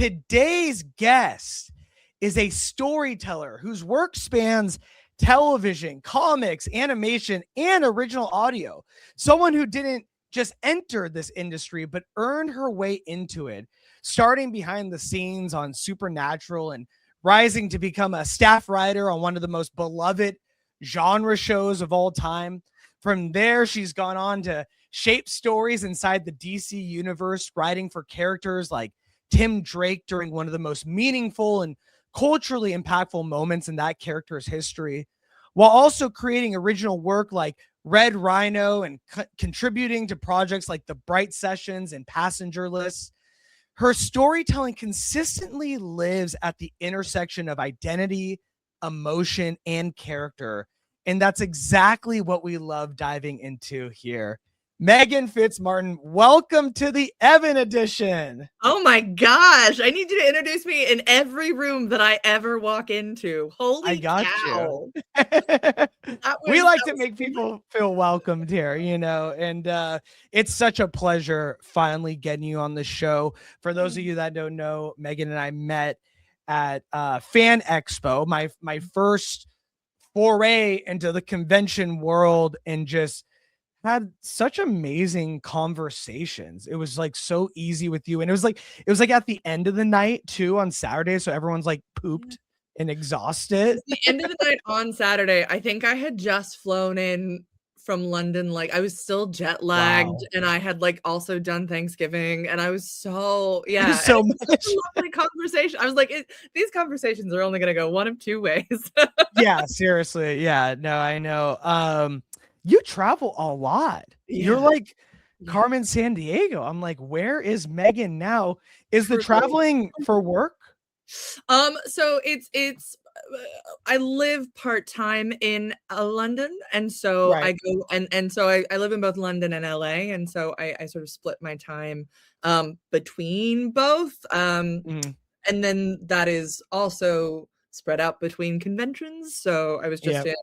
today's guest is a storyteller whose work spans television, comics, animation, and original audio. Someone who didn't just enter this industry, but earned her way into it, starting behind the scenes on Supernatural and rising to become a staff writer on one of the most beloved genre shows of all time. From there, she's gone on to shape stories inside the DC universe, writing for characters like Tim Drake during one of the most meaningful and culturally impactful moments in that character's history, while also creating original work like Red Rhino and contributing to projects like The Bright Sessions and Passenger Lists. Her storytelling consistently lives at the intersection of identity, emotion, and character. And that's exactly what we love diving into here. Meghan Fitzmartin, welcome to the Evan edition. Oh my gosh. I need you to introduce me in every room that I ever walk into. Holy cow. We like to make people feel welcomed here, and it's such a pleasure finally getting you on the show. For those of you that don't know, Meghan and I met at Fan Expo, my first foray into the convention world, and just had such amazing conversations. It was like so easy with you. And it was like at the end of the night too on Saturday. So everyone's like pooped and exhausted. The end of the night on Saturday, I think I had just flown in from London. Like I was still jet lagged. Wow. And I had like also done Thanksgiving, and I was so so much lovely conversation. I was like, these conversations are only going to go one of two ways. Yeah, seriously. Yeah, no, I know. You travel a lot. Yeah. You're like Carmen Sandiego. I'm like, where is Meghan now? Is the traveling for work? So it's I live part-time in London, and so I go and so I live in both London and LA, and so I sort of split my time between both. And then that is also spread out between conventions. So I was just in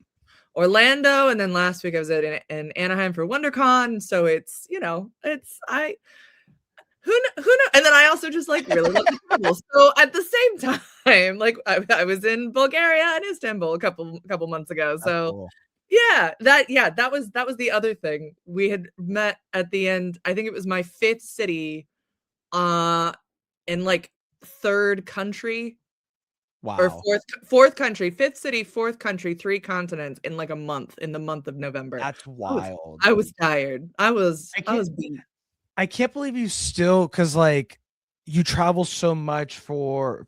Orlando, and then last week I was in Anaheim for WonderCon. So it's, who knows? And then I also just like really love to travel. So at the same time, like I was in Bulgaria and Istanbul a couple months ago. So cool. that was the other thing. We had met at the end. I think it was my fifth city, in like third country. Wow. Or fourth country, fifth city, fourth country, 3 continents in like a month, in the month of November. That's wild. I was tired. I was beat. I can't believe you still, because like you travel so much for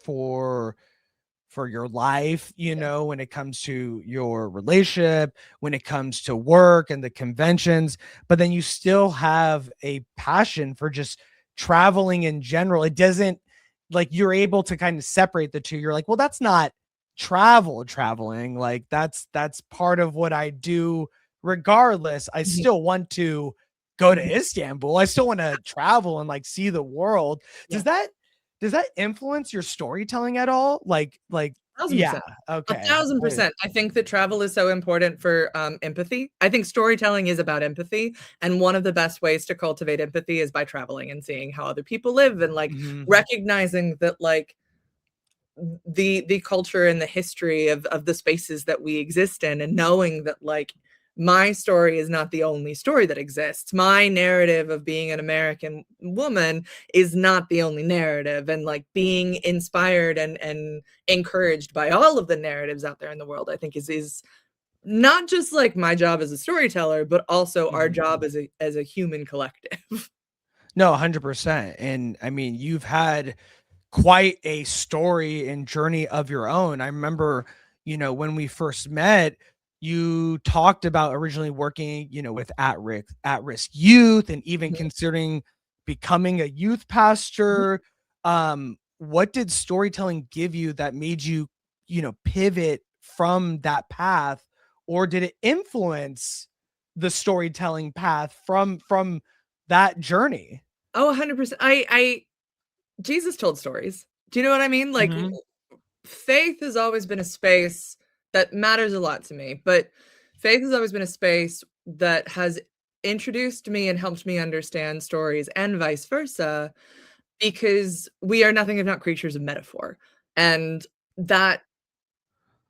your life, when it comes to your relationship, when it comes to work and the conventions, but then you still have a passion for just traveling in general. It doesn't, like, you're able to kind of separate the two. You're like, well, that's not traveling. Like that's part of what I do. Regardless, I still want to go to Istanbul. I still want to travel and like see the world. Does that influence your storytelling at all? Like, 1,000%. yeah. Okay. 1,000%. I think that travel is so important for empathy. I think storytelling is about empathy. And one of the best ways to cultivate empathy is by traveling and seeing how other people live, and like recognizing that like the culture and the history of the spaces that we exist in, and knowing that like my story is not the only story that exists. My narrative of being an American woman is not the only narrative, and like being inspired and encouraged by all of the narratives out there in the world, I think is not just like my job as a storyteller, but also our job as a human collective. No, 100%. And I mean, you've had quite a story and journey of your own. I remember, when we first met, you talked about originally working, with at-risk youth, and even considering becoming a youth pastor. What did storytelling give you that made you, pivot from that path, or did it influence the storytelling path from that journey? Oh, 100%. Jesus told stories. Do you know what I mean? Like faith has always been a space that matters a lot to me, but faith has always been a space that has introduced me and helped me understand stories, and vice versa. because we are nothing if not creatures of metaphor. And that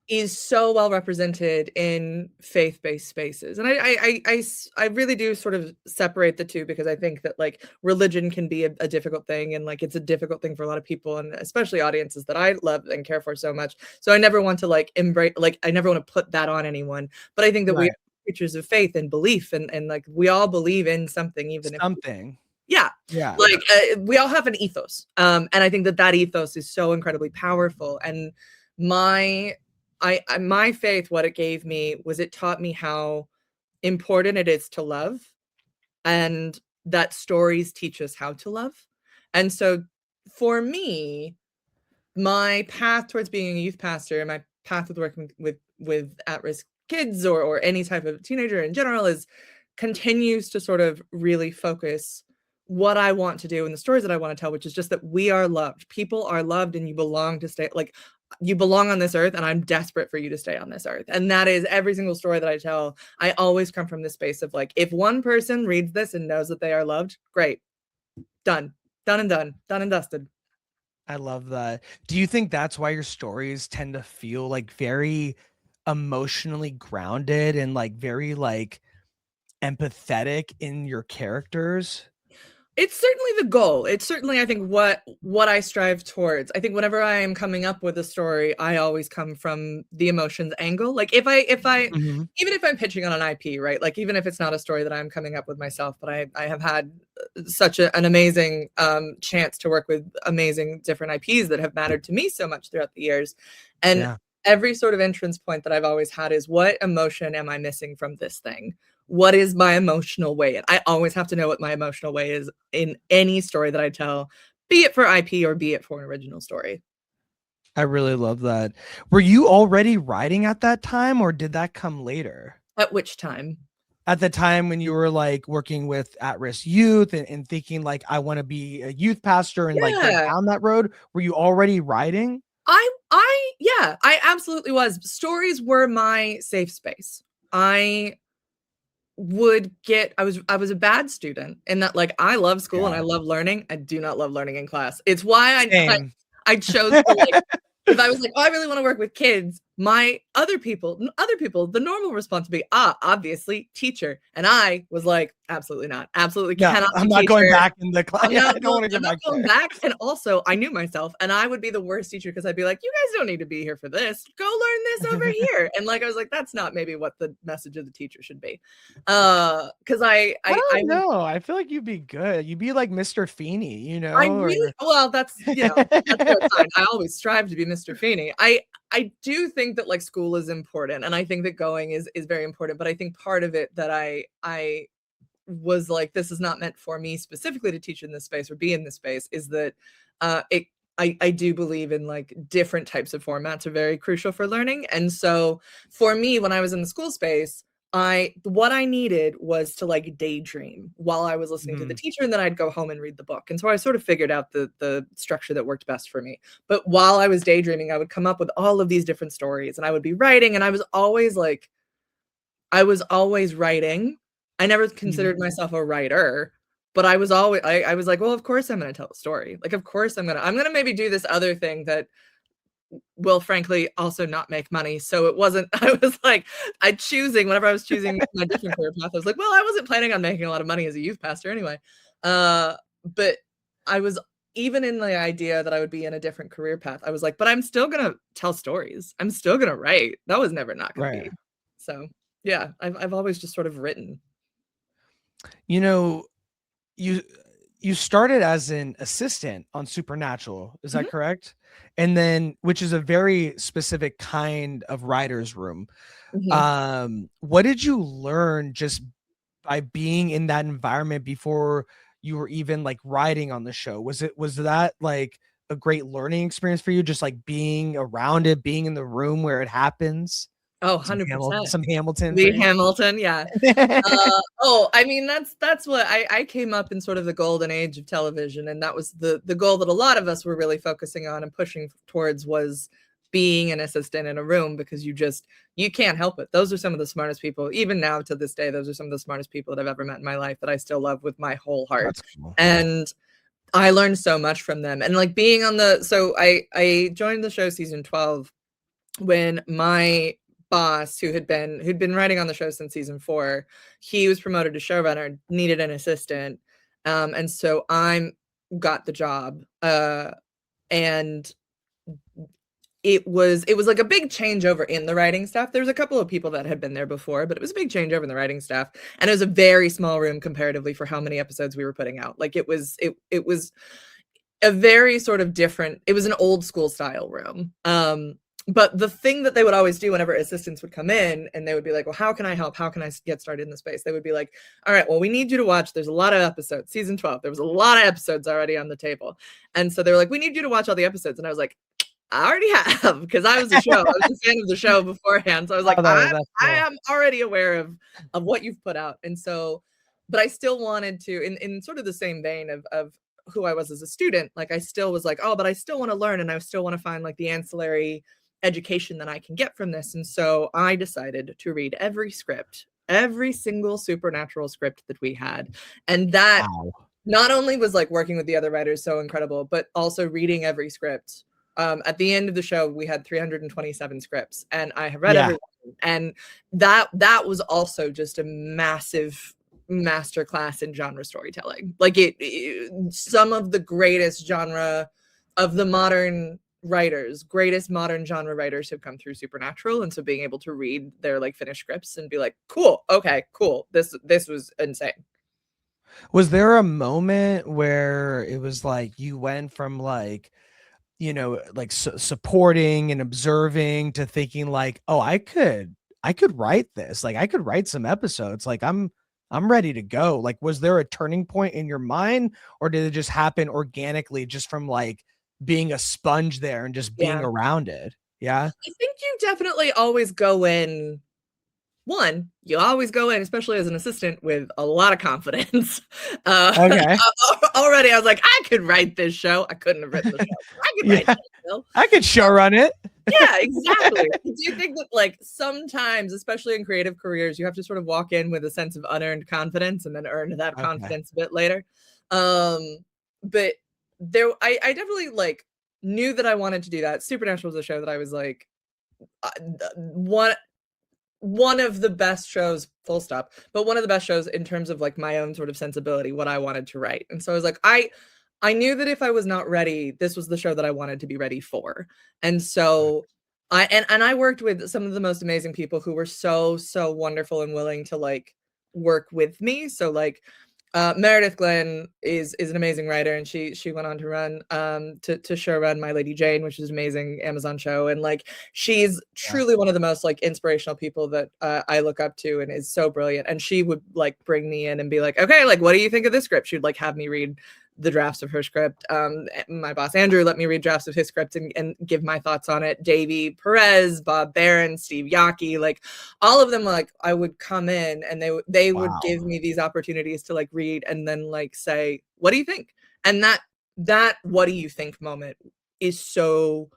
is so well represented in faith-based spaces. And I really do sort of separate the two, because I think that like religion can be a difficult thing, and like it's a difficult thing for a lot of people, and especially audiences that I love and care for so much. So I never want to like embrace, like I never want to put that on anyone. But I think that we Right. are creatures of faith and belief, and like we all believe in something, even if Something. yeah, Yeah. like we all have an ethos. And I think that that ethos is so incredibly powerful. And my my faith, what it gave me was it taught me how important it is to love, and that stories teach us how to love. And so for me, my path towards being a youth pastor and my path with working with at-risk kids, or any type of teenager in general, is continues to sort of really focus what I want to do and the stories that I want to tell, which is just that we are loved. People are loved, and you belong to stay, like you belong on this earth, and I'm desperate for you to stay on this earth. And that is every single story that I tell. I always come from this space of like, if one person reads this and knows that they are loved, great. Done. Done and done. Done and dusted. I love that. Do you think that's why your stories tend to feel like very emotionally grounded and like very like empathetic in your characters? It's certainly the goal. It's certainly, I think, what I strive towards. I think whenever I am coming up with a story, I always come from the emotions angle. Like if I Mhm. even if I'm pitching on an IP, right? Like even if it's not a story that I'm coming up with myself, but I have had such an amazing chance to work with amazing different IPs that have mattered to me so much throughout the years. And Yeah. every sort of entrance point that I've always had is, what emotion am I missing from this thing? What is my emotional way? And I always have to know what my emotional way is in any story that I tell, be it for IP or be it for an original story. I really love that. Were you already writing at that time, or did that come later? At which time? At the time when you were like working with at-risk youth and thinking like, I want to be a youth pastor and like go Yeah. down that road, were you already writing? Yeah, I absolutely was. Stories were my safe space. I I was a bad student in that, like, I love school and I Yeah. love learning. I do not love learning in class. It's why Same. I chose to like, if I was like, oh, I really want to work with kids, my other people, the normal response would be, obviously teacher. And I was like, absolutely not. Absolutely Yeah, cannot I'm be not going teacher. back in the class. Yeah, I don't want to go I'm not back going there. back. And also, I knew myself, and I would be the worst teacher because I'd be like, "You guys don't need to be here for this. Go learn this over here." And like, I was like, "That's not maybe what the message of the teacher should be," because I don't know. I feel like you'd be good. You'd be like Mr. Feeney, you I know, really or well, that's that's no sign. I always strive to be Mr. Feeney. I do think that like school is important, and I think that going is very important. But I think part of it that I was like, this is not meant for me specifically to teach in this space or be in this space, is that it I do believe in like different types of formats are very crucial for learning. And so for me, when I was in the school space, what I needed was to like daydream while I was listening to the Mhm. teacher, and then I'd go home and read the book. And so I sort of figured out the structure that worked best for me. But while I was daydreaming, I would come up with all of these different stories, and I would be writing, and I was always writing. I never Mhm. considered myself a writer, but I was always I was like, well, of course I'm gonna tell a story. Like, of course I'm gonna maybe do this other thing that will frankly also not make money. So it wasn't, I was like, whenever I was choosing my different career path, I was like, well, I wasn't planning on making a lot of money as a youth pastor anyway. But I was, even in the idea that I would be in a different career path, I was like, but I'm still gonna tell stories. I'm still gonna write. That was never not gonna Right. be. So yeah, I've always just sort of written. You know, you you started as an assistant on Supernatural, is that Mhm, correct? And then, which is a very specific kind of writer's room. mhm. What did you learn just by being in that environment before you were even like writing on the show? Was that like a great learning experience for you, just like being around it, being in the room where it happens? Oh, Some 100%. Hamilton for Lee you? Hamilton, yeah. I mean, that's what I came up in sort of the golden age of television, and that was the goal that a lot of us were really focusing on and pushing towards, was being an assistant in a room, because you can't help it. Those are some of the smartest people, even now to this day, those are some of the smartest people that I've ever met in my life that I still love with my whole heart. That's cool. And I learned so much from them. And like being on so I joined the show season 12 when my boss, who'd been writing on the show since season 4, he was promoted to showrunner, needed an assistant. And so I got the job. And it was like a big changeover in the writing staff. There was a couple of people that had been there before, but it was a big changeover in the writing staff. And it was a very small room comparatively for how many episodes we were putting out. Like it was a very sort of different, it was an old school style room. But the thing that they would always do whenever assistants would come in and they would be like, well, how can I help? How can I get started in the space? They would be like, all right, well, we need you to watch. There's a lot of episodes. Season 12, there was a lot of episodes already on the table. And so they were like, we need you to watch all the episodes. And I was like, I already have, because I was a fan of the show beforehand. So I was like, I am already aware of what you've put out. And so, but I still wanted to, in sort of the same vein of who I was as a student, like I still was like, oh, but I still want to learn and I still want to find like the ancillary education that I can get from this. And so I decided to read every single Supernatural script that we had. And that not only was like working with the other writers so incredible, but also reading every script. At the end of the show, we had 327 scripts, and I have read every one. And that was also just a massive masterclass in genre storytelling. Like some of the greatest genre of the modern writers, greatest modern genre writers have come through Supernatural. And so being able to read their like finished scripts and be like, cool, okay, cool. This was insane. Was there a moment where it was like you went from like, you know, like supporting and observing to thinking like, oh, I could write this, like I could write some episodes, like I'm ready to go? Like, was there a turning point in your mind, or did it just happen organically just from like being a sponge there and just being around it? Yeah. I think you definitely always go in. You always go in, especially as an assistant, with a lot of confidence. Okay. Already, I was like, I could write this show. I couldn't have written the show. I could write this show. I could show run it. Yeah, exactly. Do you think that, like, sometimes, especially in creative careers, you have to sort of walk in with a sense of unearned confidence and then earn that confidence a bit later? But I definitely like knew that I wanted to do that. Supernatural was a show that I was like, one of the best shows, full stop, but one of the best shows in terms of like my own sort of sensibility, what I wanted to write. And so I was like, I knew that if I was not ready, this was the show that I wanted to be ready for. And so I worked with some of the most amazing people who were so wonderful and willing to like work with me. So like Meredith Glenn is an amazing writer, and she went on to run to show run My Lady Jane, which is an amazing Amazon show, and like she's truly one of the most like inspirational people that I look up to, and is so brilliant. And she would like bring me in and be like, okay, like what do you think of this script? She'd like have me read the drafts of her script. My boss Andrew let me read drafts of his script and give my thoughts on it. Davey Perez, Bob Barron, Steve Yockey, like all of them, like I would come in and they would give me these opportunities to like read and then like say, what do you think? And that what do you think moment is so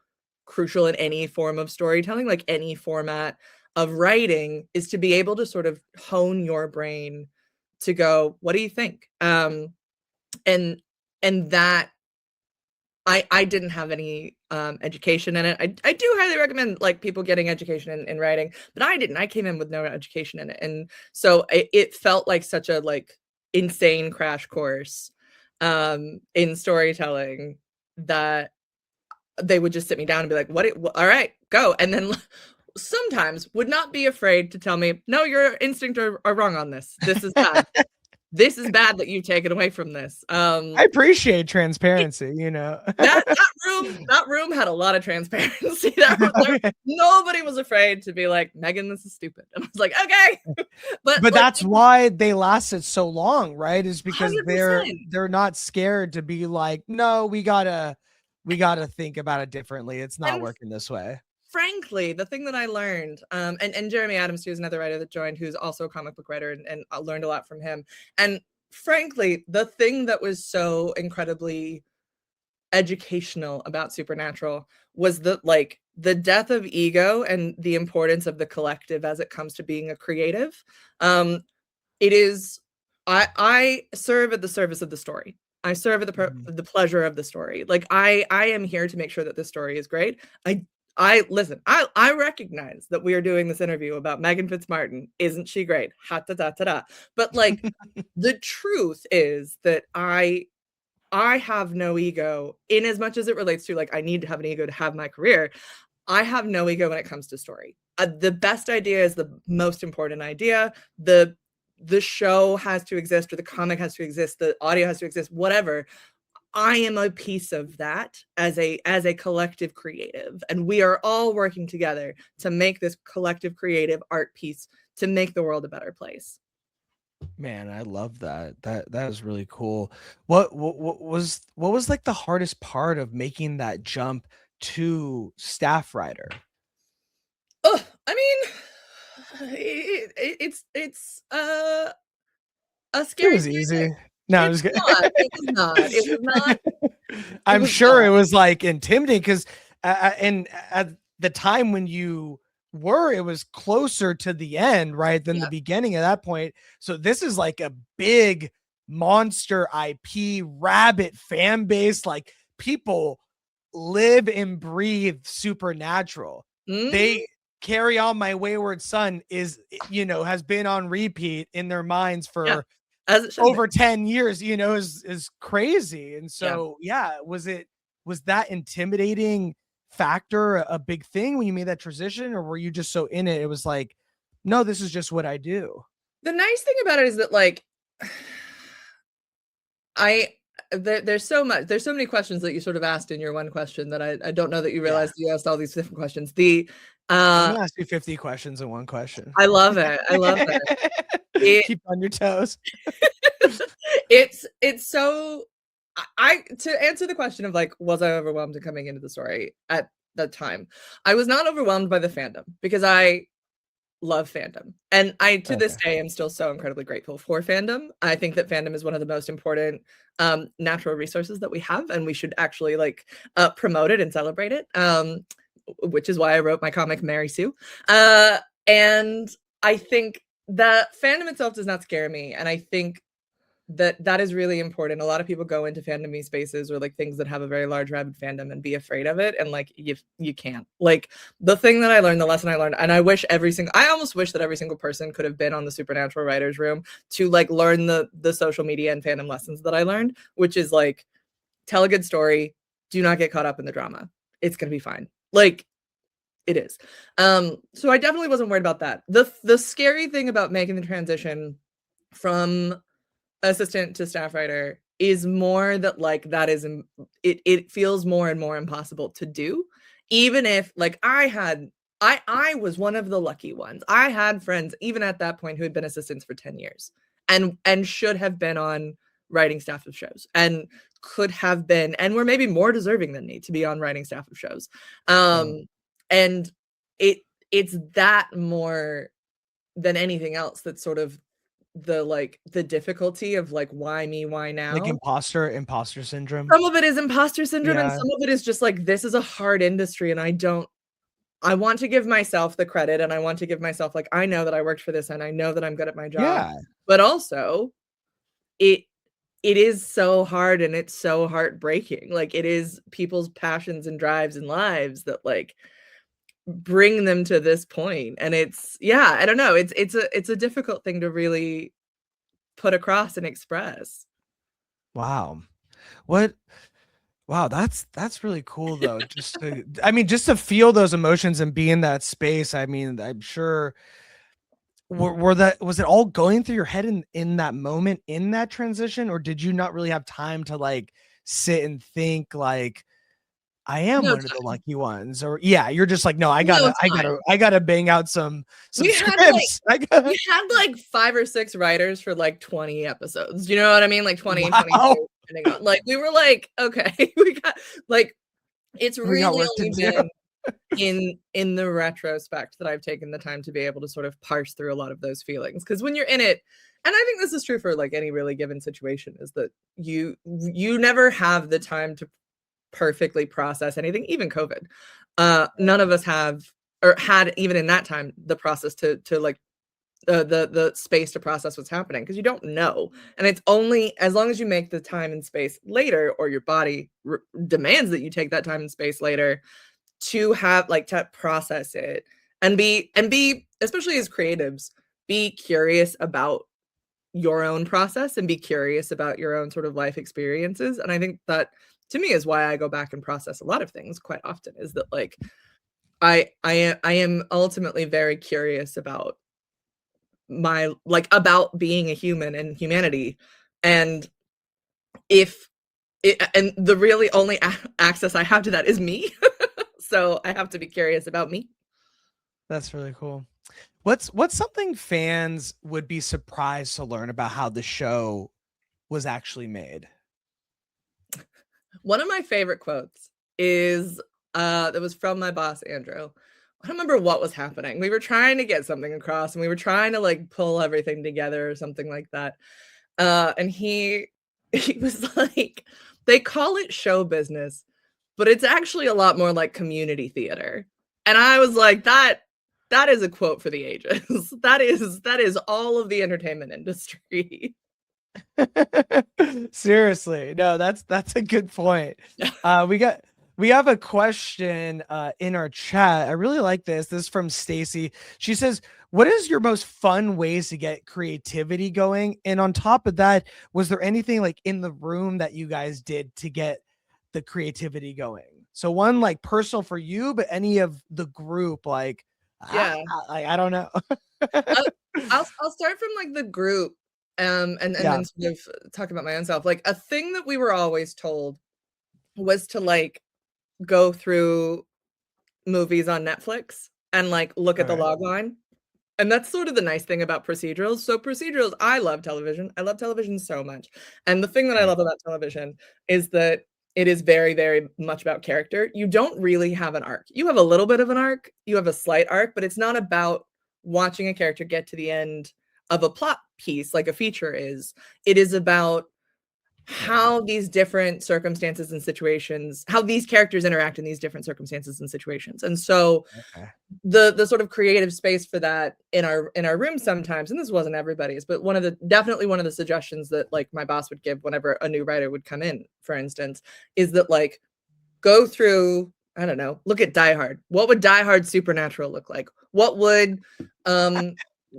crucial in any form of storytelling, like any format of writing, is to be able to sort of hone your brain to go, what do you think? And that I didn't have any education in it. I do highly recommend like people getting education in writing, but I didn't. I came in with no education in it, and so it felt like such a like insane crash course in storytelling that they would just sit me down and be like, all right, go. And then sometimes would not be afraid to tell me, no, your instincts are wrong on this. This is bad. This is bad that you've taken away from this. I appreciate transparency, you know. that room had a lot of transparency. Nobody was afraid to be like, Meghan, this is stupid. And I was like, okay. But like, that's why they lasted so long, right? Is because 100%. they're not scared to be like, no, we gotta think about it differently. It's not working this way. Frankly, the thing that I learned, and Jeremy Adams, who's another writer that joined, who's also a comic book writer, and I learned a lot from him. And frankly, the thing that was so incredibly educational about Supernatural was the death of ego and the importance of the collective as it comes to being a creative. It is, I serve at the service of the story. I serve at the pleasure of the story. Like I am here to make sure that this story is great. I listen, I recognize that we are doing this interview about Meghan Fitzmartin. Isn't she great? Ha ta ta ta da. But like the truth is that I have no ego in as much as it relates to like I need to have an ego to have my career. I have no ego when it comes to story. The best idea is the most important idea. The show has to exist, or the comic has to exist, the audio has to exist, whatever. I am a piece of that as a collective creative, and we are all working together to make this collective creative art piece to make the world a better place. Man, I love that. That is really cool. What was like the hardest part of making that jump to staff writer? Oh, I mean, it's a scary. It was easy. No, I'm just kidding. It was not. It was not. I'm sure it was like intimidating because, and at the time when you were, it was closer to the end, right, than the beginning at that point. So this is like a big monster IP rabbit fan base. Like people live and breathe Supernatural. They Carry On My Wayward Son is, has been on repeat in their minds for over 10 years, is crazy. And so, was that intimidating factor a big thing when you made that transition, or were you just so in it? It was like, no, this is just what I do. The nice thing about it is that like, there's so many questions that you sort of asked in your one question that I don't know that you realized you asked all these different questions. I'm gonna ask you 50 questions in one question. I love it. I love it. Keep on your toes. It's so to answer the question of like, was I overwhelmed coming into the story at that time? I was not overwhelmed by the fandom because I love fandom. And I, to this day, am still so incredibly grateful for fandom. I think that fandom is one of the most important natural resources that we have, and we should actually like promote it and celebrate it, which is why I wrote my comic Mary Sue. And I think that fandom itself does not scare me. And I think that is really important. A lot of people go into fandom-y spaces or like things that have a very large rabid fandom and be afraid of it. And like, you can't. Like the thing that I learned, the lesson I learned, and I almost wish that every single person could have been on the Supernatural writers room to like learn the social media and fandom lessons that I learned, which is like, tell a good story. Do not get caught up in the drama. It's going to be fine. Like it is. So I definitely wasn't worried about that. The scary thing about making the transition from assistant to staff writer is more that like that is it feels more and more impossible to do, even if like I was one of the lucky ones. I had friends even at that point who had been assistants for 10 years and should have been on writing staff of shows and could have been and were maybe more deserving than me to be on writing staff of shows. And it's that more than anything else that's sort of the difficulty of like, why me, why now? Like imposter syndrome. Some of it is imposter syndrome and some of it is just like, this is a hard industry and I want to give myself the credit and I want to give myself like, I know that I worked for this and I know that I'm good at my job. But also it is so hard and it's so heartbreaking. Like it is people's passions and drives and lives that like bring them to this point. And it's I don't know, it's a difficult thing to really put across and express. Wow, that's really cool though. Just to feel those emotions and be in that space. I mean, I'm sure was it all going through your head in that moment, in that transition, or did you not really have time to like sit and think like, I am one of the lucky ones, or you're just like, no, I gotta bang out some scripts. We had like 5 or 6 writers for like 20 episodes. Do you know what I mean? Like 20 and 22. Depending on, like we were like, okay, we got like it's really only been in the retrospect that I've taken the time to be able to sort of parse through a lot of those feelings. Because when you're in it, and I think this is true for like any really given situation, is that you never have the time to perfectly process anything, even COVID. None of us have or had, even in that time, the process to like the space to process what's happening, because you don't know. And it's only as long as you make the time and space later, or your body demands that you take that time and space later to have like to process it and be especially as creatives, be curious about your own process and be curious about your own sort of life experiences. And I think that to me is why I go back and process a lot of things quite often, is that like I am ultimately very curious about my like about being a human and humanity, and if it, and the really only access I have to that is me. So I have to be curious about me. That's really cool. What's something fans would be surprised to learn about how the show was actually made? One of my favorite quotes is that was from my boss Andrew. I don't remember what was happening. We were trying to get something across and we were trying to like pull everything together or something like that. And he was like, they call it show business, but it's actually a lot more like community theater. And I was like, that is a quote for the ages. That is all of the entertainment industry. Seriously, no, that's a good point. We have a question in our chat. I really like this. This is from Stacy. She says, "What is your most fun ways to get creativity going?" And on top of that, was there anything like in the room that you guys did to get the creativity going? So one like personal for you, but any of the group, like, Yeah. I don't know. I'll start from like the group, and Yeah. then sort of talk about my own self. Like a thing that we were always told was to like go through movies on Netflix and like look at the Okay. log line. And that's sort of the nice thing about procedurals. So procedurals, I love television. I love television so much. And the thing that I love about television is that it is very, very much about character. You don't really have an arc. You have a little bit of an arc, you have a slight arc, but it's not about watching a character get to the end of a plot piece like a feature is. It is about how these different circumstances and situations, how these characters interact in these different circumstances and situations. And so Okay. the sort of creative space for that in our room sometimes, and this wasn't everybody's, but definitely one of the suggestions that like my boss would give whenever a new writer would come in, for instance, is that like go through, I don't know, look at Die Hard. What would Die Hard Supernatural look like? What would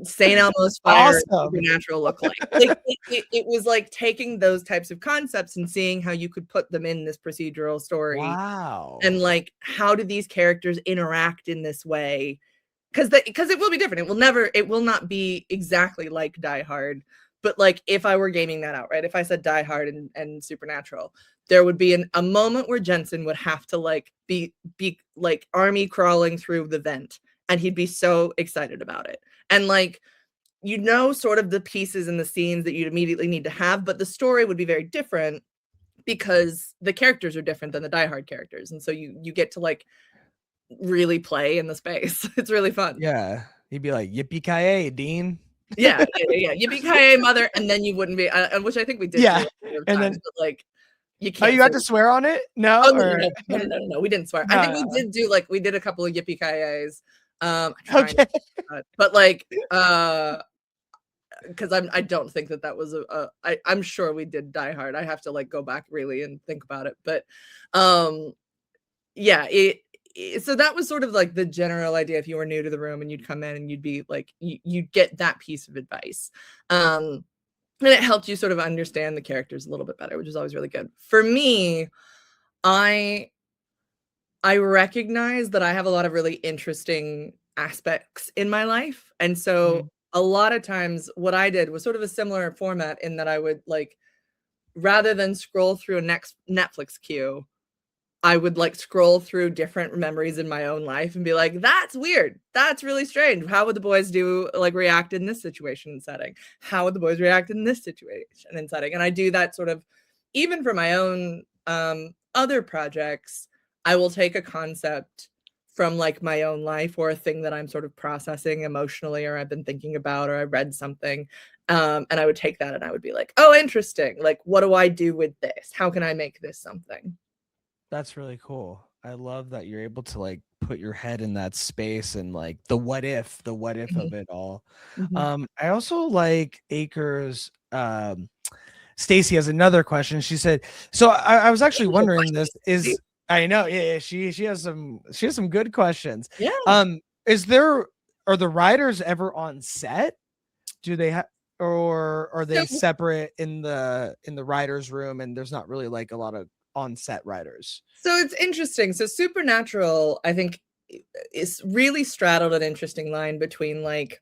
St. Elmo's Fire Awesome. Supernatural look like? Like it was like taking those types of concepts and seeing how you could put them in this procedural story. Wow. And like, how do these characters interact in this way? Because it will be different. It will not be exactly like Die Hard. But like, if I were gaming that out, right? If I said Die Hard and Supernatural, there would be a moment where Jensen would have to like be like army crawling through the vent, and he'd be so excited about it. And like, sort of the pieces and the scenes that you'd immediately need to have, but the story would be very different because the characters are different than the Die Hard characters. And so you get to like really play in the space. It's really fun. Yeah. He'd be like, yippee-ki-yay, Dean. Yeah. Yippee-ki-yay, mother. And then you wouldn't be, which I think we did Yeah. do a And times, then, but like, you oh, can't. you got to swear on it? No? Oh, Or no. We didn't swear. no, I think we did do like, we did a couple of yippee-ki-yays. okay. But like, because I don't think that was I'm sure we did Die Hard. I have to like go back really and think about it. But yeah, so that was sort of like the general idea. If you were new to the room and you'd come in and you'd be like, you'd get that piece of advice. And it helped you sort of understand the characters a little bit better, which is always really good. For me, I recognize that I have a lot of really interesting aspects in my life. And so a lot of times what I did was sort of a similar format, in that I would like, rather than scroll through a next Netflix queue, I would like scroll through different memories in my own life and be like, that's weird. That's really strange. How would the boys react in this situation and setting? How would the boys react in this situation and setting? And I do that sort of even for my own other projects. I will take a concept from like my own life, or a thing that I'm sort of processing emotionally, or I've been thinking about, or I read something. And I would take that and I would be like, oh, interesting. Like, what do I do with this? How can I make this something? That's really cool. I love that you're able to like put your head in that space and like the what if Mhm, of it all. mhm. I also like Acres. Stacy has another question. She said, so I was actually Beautiful wondering question, this Stacey. is I know, yeah, she has some good questions. Yeah. Is there are the writers ever on set? Do they have or are So they separate in the writers room and there's not really like a lot of on set writers? so it's interesting. So Supernatural, I think, is really straddled an interesting line between like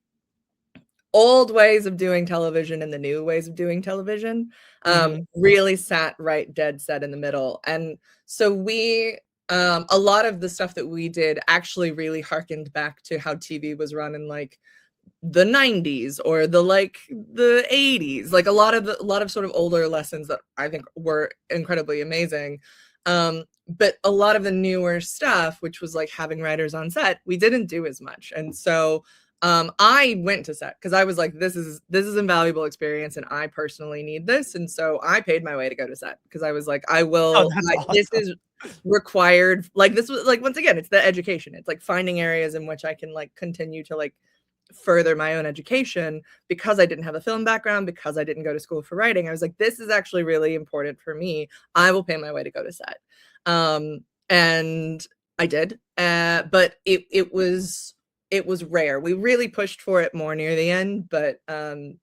old ways of doing television and the new ways of doing television. Mhm. Really sat right dead set in the middle. And so we a lot of the stuff that we did actually really harkened back to how TV was run in like the 90s or the 80s, like a lot of sort of older lessons that I think were incredibly amazing. But a lot of the newer stuff, which was like having writers on set, we didn't do as much. And so I went to set because I was like, this is invaluable experience and I personally need this. And so I paid my way to go to set because I was like, Oh, that's this awesome. is required. Like this was like, once again, it's the education. It's like finding areas in which I can like continue to like further my own education because I didn't have a film background, because I didn't go to school for writing. I was like, this is actually really important for me. I will pay my way to go to set. And I did. But it was rare. We really pushed for it more near the end, but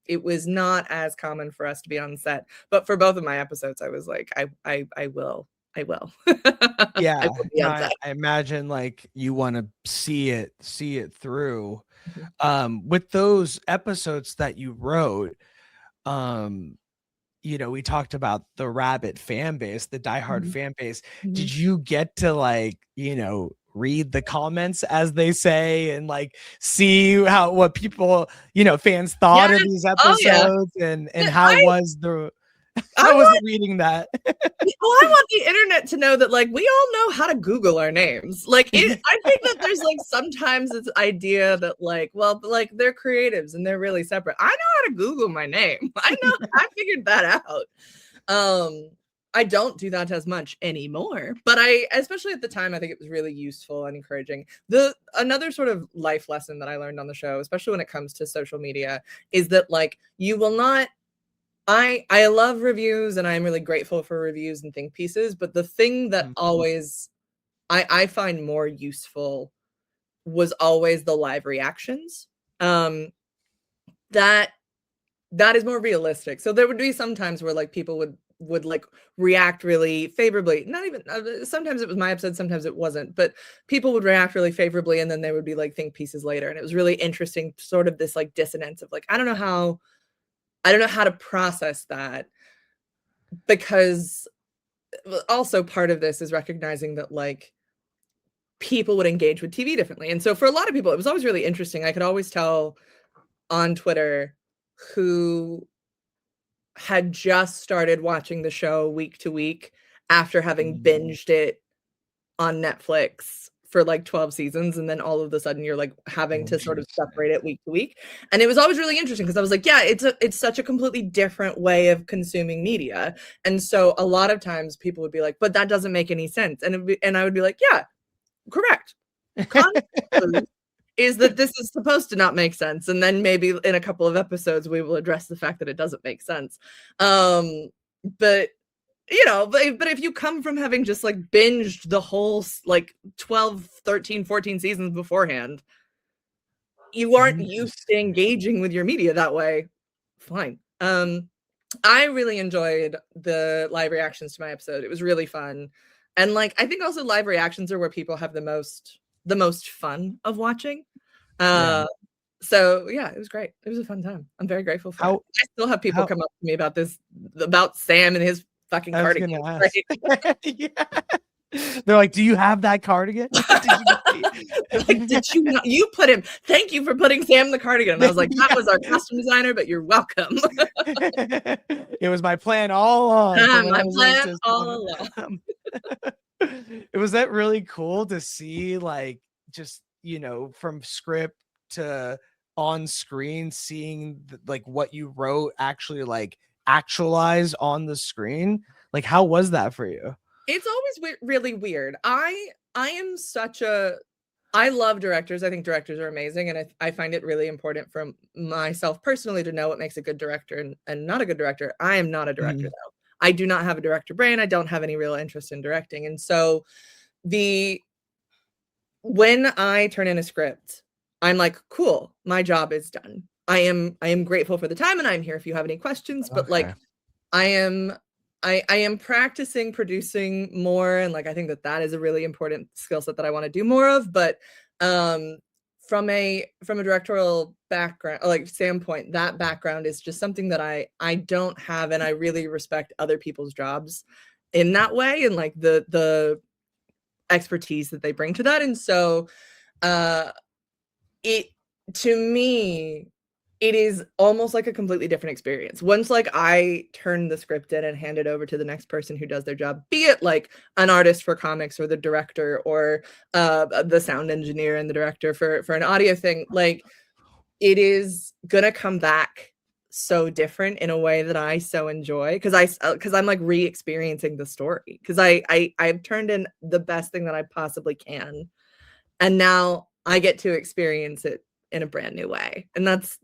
it was not as common for us to be on set. But for both of my episodes, I was like, I will. I will. I Yeah. will be No, on set. I imagine like you want to see it through. Mhm. With those episodes that you wrote, um, you know, we talked about the rabbit fan base, the diehard Mhm. fan base. Mhm. Did you get to like, you know, read the comments as they say and like see how what people, you know, fans thought of Yes. these Oh yeah. episodes and Yeah, how was the I how was it want reading that? well, I want the internet to know that like we all know how to Google our names. Like I think that there's like sometimes this idea that like, well, like they're creatives and they're really separate. I know how to Google my name. I know I figured that out. I don't do that as much anymore, but I especially at the time I think it was really useful and encouraging. The another sort of life lesson that I learned on the show, especially when it comes to social media, is that like you will not I love reviews and I'm really grateful for reviews and think pieces, but the thing that Mm, always I find more useful was always the live reactions. Um, that that is more realistic. So there would be some times where like people would like react really favorably. Not even sometimes it was my episode, sometimes it wasn't, but people would react really favorably and then they would be like think pieces later. And it was really interesting, sort of this like dissonance of like, I don't know how to process that because also part of this is recognizing that like people would engage with TV differently. And so for a lot of people, it was always really interesting. I could always tell on Twitter who had just started watching the show week to week after having mm. binged it on Netflix for like 12 seasons. And then all of a sudden you're like having to sort of Interesting. separate it week to week. And it was always really interesting because I was like, yeah, it's such a completely different way of consuming media. And so a lot of times people would be like, but that doesn't make any sense. And I would be like, yeah, correct. Context clues is that this is supposed to not make sense. And then maybe in a couple of episodes, we will address the fact that it doesn't make sense. But you know, but if you come from having just like binged the whole like 12, 13, 14 seasons beforehand, you aren't used to Interesting. engaging with your media that way. Fine. I really enjoyed the live reactions to my episode. It was really fun. And like I think also live reactions are where people have the most fun of watching. Yeah. Uh so yeah, it was great. It was a fun time. I'm very grateful for it. How I still have people how come up to me about this about Sam and his fucking I was cardigan, gonna right? ask. Yeah. They're like, "Do you have that cardigan? Did They're like, "Did you not you put him thank you for putting Sam in the cardigan." And I was like, "That Yeah. was our costume designer, but you're welcome." It was my plan all along from when I My was an plan assistant. all along. Um, it was that really cool to see, like, just, you know, from script to on screen, seeing like what you wrote actually like actualize on the screen. Like, how was that for you? It's always really weird. I I love directors. I think directors are amazing. And I find it really important for myself personally to know what makes a good director and not a good director. I am not a director, though. I do not have a director brain. I don't have any real interest in directing. And so when I turn in a script, I'm like, cool, my job is done. I am grateful for the time, and I'm here if you have any questions. But like, I am practicing producing more, and like I think that is a really important skill set that I want to do more of. But from a directorial background, like standpoint, that background is just something that I don't have, and I really respect other people's jobs in that way, and like the expertise that they bring to that. And so to me, it is almost like a completely different experience. Once like I turn the script in and hand it over to the next person who does their job, be it like an artist for comics or the director or the sound engineer and the director for an audio thing, like it is gonna come back so different in a way that I so enjoy, because I'm like re-experiencing the story, because I've turned in the best thing that I possibly can, and now I get to experience it in a brand new way. And it's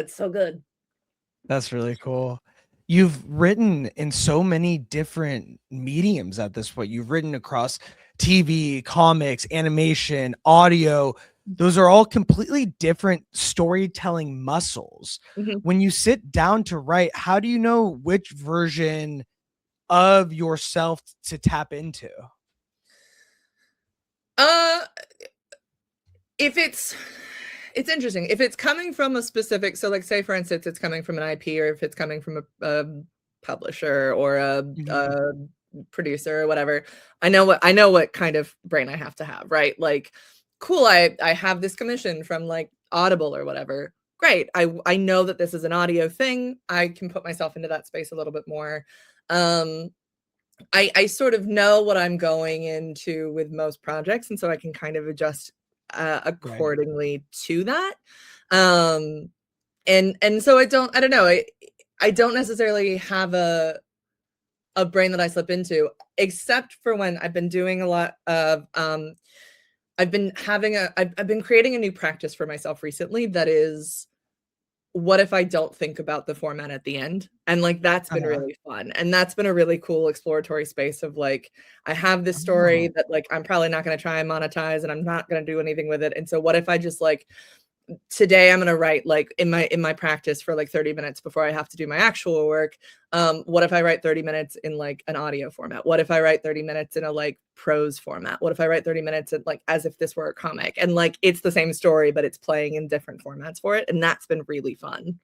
so good. That's really cool. You've written in so many different mediums at this point. You've written across TV, comics, animation, audio. Those are all completely different storytelling muscles. When you sit down to write, how do you know which version of yourself to tap into? If it's interesting. If it's coming from a specific, so like say for instance, it's coming from an IP, or if it's coming from a publisher or a producer or whatever, I know what kind of brain I have to have, right? Like, cool, I have this commission from like Audible or whatever. Great. I know that this is an audio thing. I can put myself into that space a little bit more. I sort of know what I'm going into with most projects, and so I can kind of adjust accordingly to that. And so I don't know. I don't necessarily have a brain that I slip into, except for when I've been doing a lot of I've been creating a new practice for myself recently that is, what if I don't think about the format at the end? And like that's been really fun. And that's been a really cool exploratory space of like, I have this story that like I'm probably not going to try and monetize, and I'm not going to do anything with it. And so what if I just like, today I'm going to write like in my practice for like 30 minutes before I have to do my actual work. What if I write 30 minutes in like an audio format? What if I write 30 minutes in a like prose format? What if I write 30 minutes in like as if this were a comic? And like it's the same story, but it's playing in different formats for it. And that's been really fun.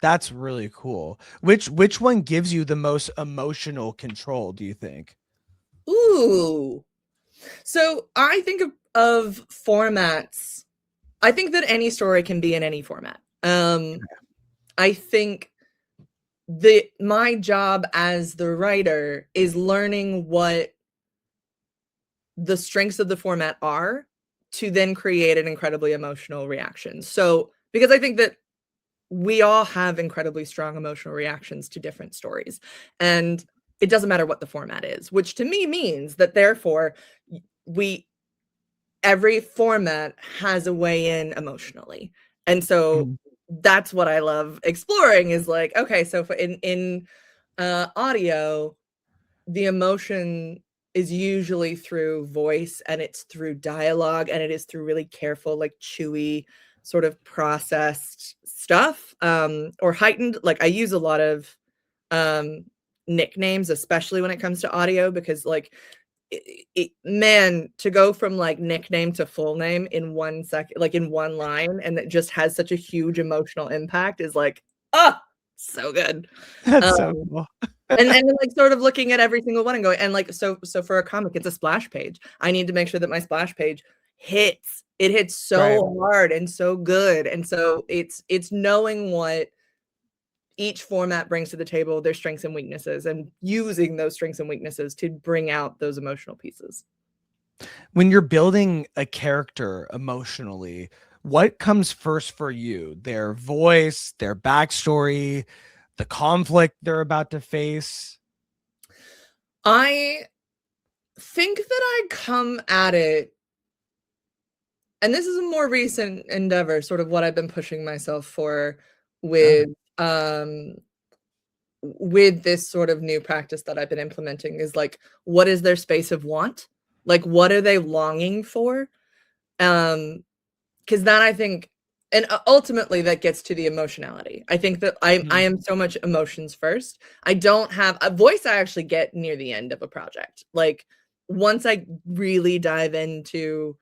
That's really cool. Which one gives you the most emotional control, do you think? Ooh. So I think of formats. I think that any story can be in any format. I think my job as the writer is learning what the strengths of the format are to then create an incredibly emotional reaction. So, because I think that we all have incredibly strong emotional reactions to different stories, and it doesn't matter what the format is, which to me means that therefore every format has a way in emotionally. And so that's what I love exploring, is like, okay, so in audio, the emotion is usually through voice, and it's through dialogue, and it is through really careful, like chewy, sort of processed stuff, or heightened. Like I use a lot of nicknames, especially when it comes to audio, because like man, to go from like nickname to full name in 1 second, like in one line, and it just has such a huge emotional impact, is like, so good. That's so cool. and like sort of looking at every single one and going, and like, so for a comic, it's a splash page. I need to make sure that my splash page hits. It hits so hard and so good. And so it's knowing what each format brings to the table, their strengths and weaknesses, and using those strengths and weaknesses to bring out those emotional pieces. When you're building a character emotionally, what comes first for you? Their voice, their backstory, the conflict they're about to face? think that I come at it, and this is a more recent endeavor, sort of what I've been pushing myself for with this sort of new practice that I've been implementing is like, what is their space of want? Like, what are they longing for? Because then I think, and ultimately that gets to the emotionality. I think that I am so much emotions first. I don't have a voice. I actually get near the end of a project. Like once I really dive into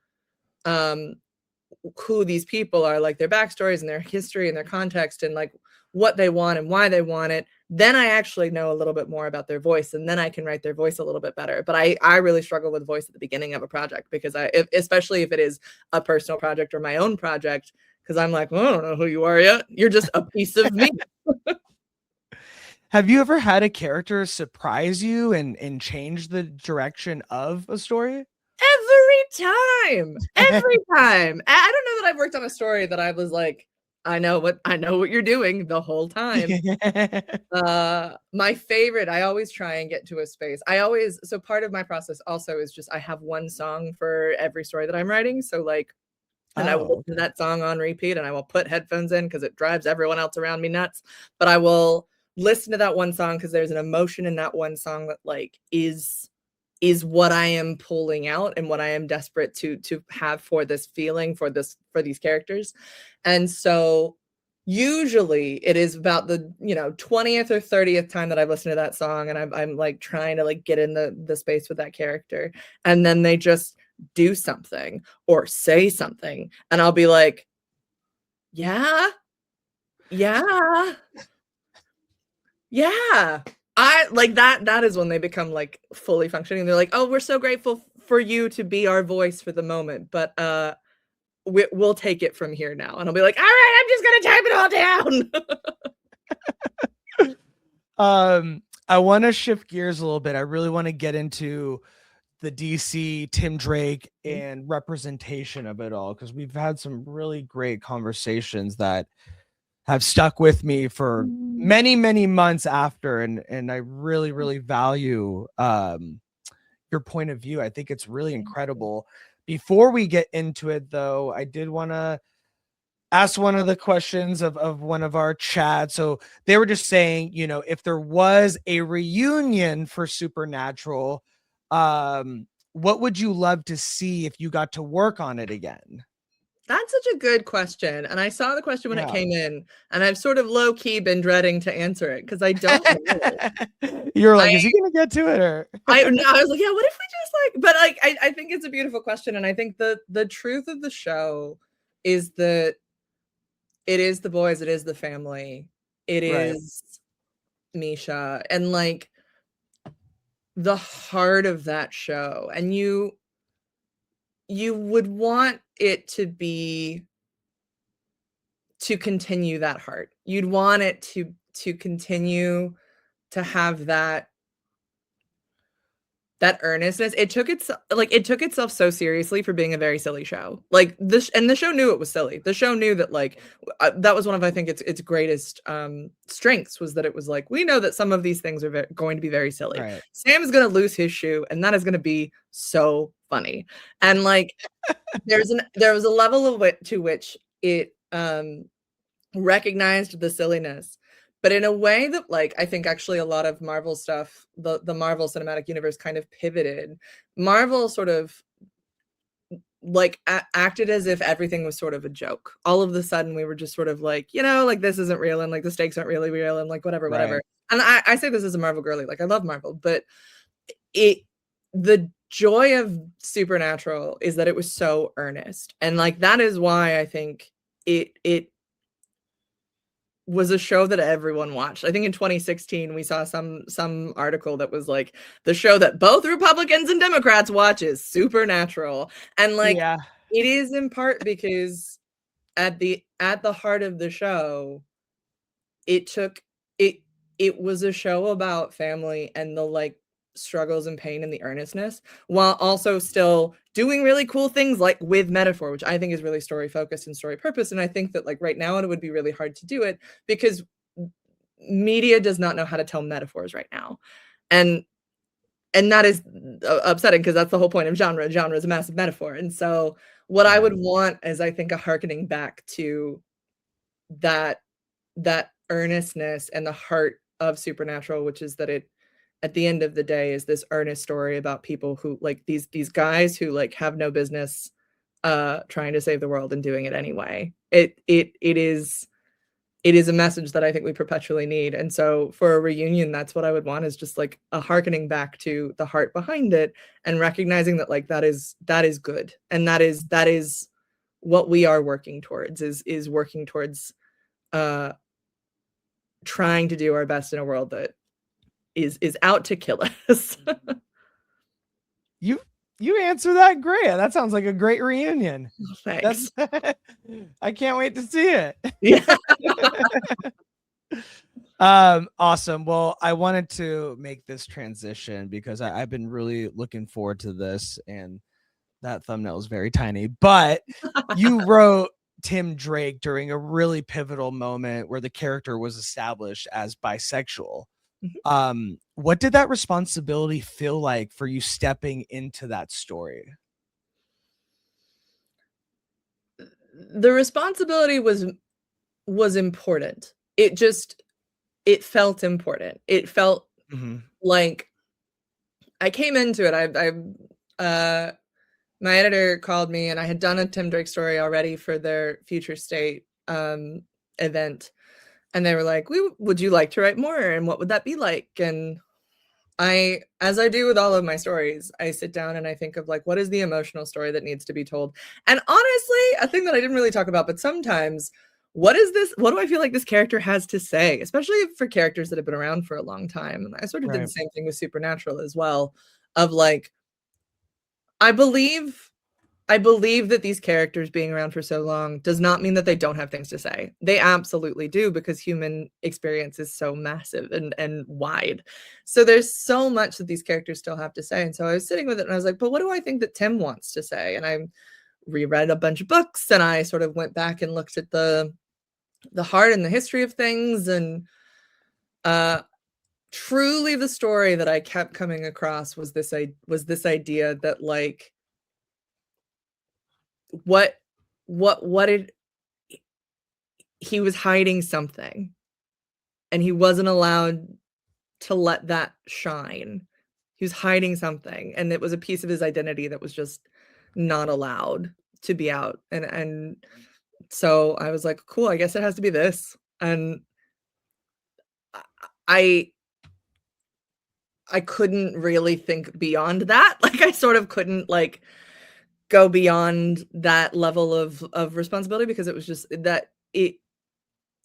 who these people are, like their backstories and their history and their context and like what they want and why they want it, then I actually know a little bit more about their voice, and then I can write their voice a little bit better. But I really struggle with voice at the beginning of a project because especially if it is a personal project or my own project, because I'm like, well, I don't know who you are yet. You're just a piece of me. Have you ever had a character surprise you and change the direction of a story? Every time. I don't know that I've worked on a story that I was like, I know what you're doing the whole time. My favorite, I always try and get to a space. So part of my process also is just I have one song for every story that I'm writing. So like, and I will listen to that song on repeat, and I will put headphones in because it drives everyone else around me nuts. But I will listen to that one song because there's an emotion in that one song that like is what I am pulling out and what I am desperate to have for this feeling, for these characters. And so usually it is about the 20th or 30th time that I've listened to that song, and I'm like trying to like get in the space with that character, and then they just do something or say something, and I'll be like, yeah. I like that is when they become like fully functioning. They're like, oh, we're so grateful for you to be our voice for the moment, but we'll take it from here now. And I'll be like, all right, I'm just gonna type it all down. I want to shift gears a little bit. I really want to get into the DC Tim Drake and representation of it all, because we've had some really great conversations that have stuck with me for many, many months after. And I really, really value your point of view. I think it's really incredible. Before we get into it, though, I did want to ask one of the questions of one of our chats. So they were just saying, if there was a reunion for Supernatural, what would you love to see if you got to work on it again? That's such a good question. And I saw the question when it came in, and I've sort of low key been dreading to answer it because I don't know. You're like, is he going to get to it? Or I was like, yeah, what if we just like, but like, I think it's a beautiful question. And I think the truth of the show is that it is the boys, it is the family, it is Misha, and like the heart of that show. And you would want it to continue that heart. You'd want it to continue to have that earnestness. It took itself so seriously for being a very silly show. Like this, and the show knew it was silly. The show knew that like that was one of, I think, its greatest strengths, was that it was like, we know that some of these things are going to be very silly. Right. Sam is going to lose his shoe, and that is going to be so funny. And like there was a level of it to which it recognized the silliness, but in a way that like I think actually a lot of Marvel stuff, the Marvel Cinematic Universe kind of pivoted. Marvel sort of like acted as if everything was sort of a joke. All of a sudden we were just sort of like, like this isn't real, and like the stakes aren't really real, and like whatever. And I say this as a Marvel girly, like I love Marvel, but the joy of Supernatural is that it was so earnest, and like that is why I think it was a show that everyone watched. I think in 2016 we saw some article that was like, the show that both Republicans and Democrats watch is Supernatural. And like it is in part because at the heart of the show, it was a show about family and the like struggles and pain and the earnestness, while also still doing really cool things like with metaphor, which I think is really story focused and story purpose. And I think that like right now it would be really hard to do it because media does not know how to tell metaphors right now. And and that is upsetting because that's the whole point of genre. Genre is a massive metaphor. And so what I would want is, I think, a hearkening back to that earnestness and the heart of Supernatural, which is that it, at the end of the day, is this earnest story about people who, like, these guys who, like, have no business trying to save the world and doing it anyway. It is a message that I think we perpetually need. And so for a reunion, that's what I would want, is just like a hearkening back to the heart behind it, and recognizing that, like, that is good. And that is what we are working towards, is working towards trying to do our best in a world that is out to kill us. You answer that great. That sounds like a great reunion. Thanks. I can't wait to see it. Yeah. Awesome. Well, I wanted to make this transition because I've been really looking forward to this, and that thumbnail is very tiny, but you wrote Tim Drake during a really pivotal moment where the character was established as bisexual. What did that responsibility feel like for you stepping into that story? The responsibility was important. It felt important. It felt like I came into it. My editor called me, and I had done a Tim Drake story already for their Future State event. And they were like, would you like to write more? And what would that be like? And as I do with all of my stories, I sit down and I think of, like, what is the emotional story that needs to be told? And honestly, a thing that I didn't really talk about, but sometimes, what do I feel like this character has to say, especially for characters that have been around for a long time? And I sort of did the same thing with Supernatural as well, of, like, I believe that these characters being around for so long does not mean that they don't have things to say. They absolutely do, because human experience is so massive and wide. So there's so much that these characters still have to say. And so I was sitting with it and I was like, but what do I think that Tim wants to say? And I reread a bunch of books, and I sort of went back and looked at the heart and the history of things. And truly the story that I kept coming across was this idea that, like, what did he was hiding something, and he wasn't allowed to let that shine. He was hiding something, and it was a piece of his identity that was just not allowed to be out. And so I was like, cool, I guess it has to be this. And I couldn't really think beyond that. Like, I sort of couldn't, like, go beyond that level of responsibility, because it was just that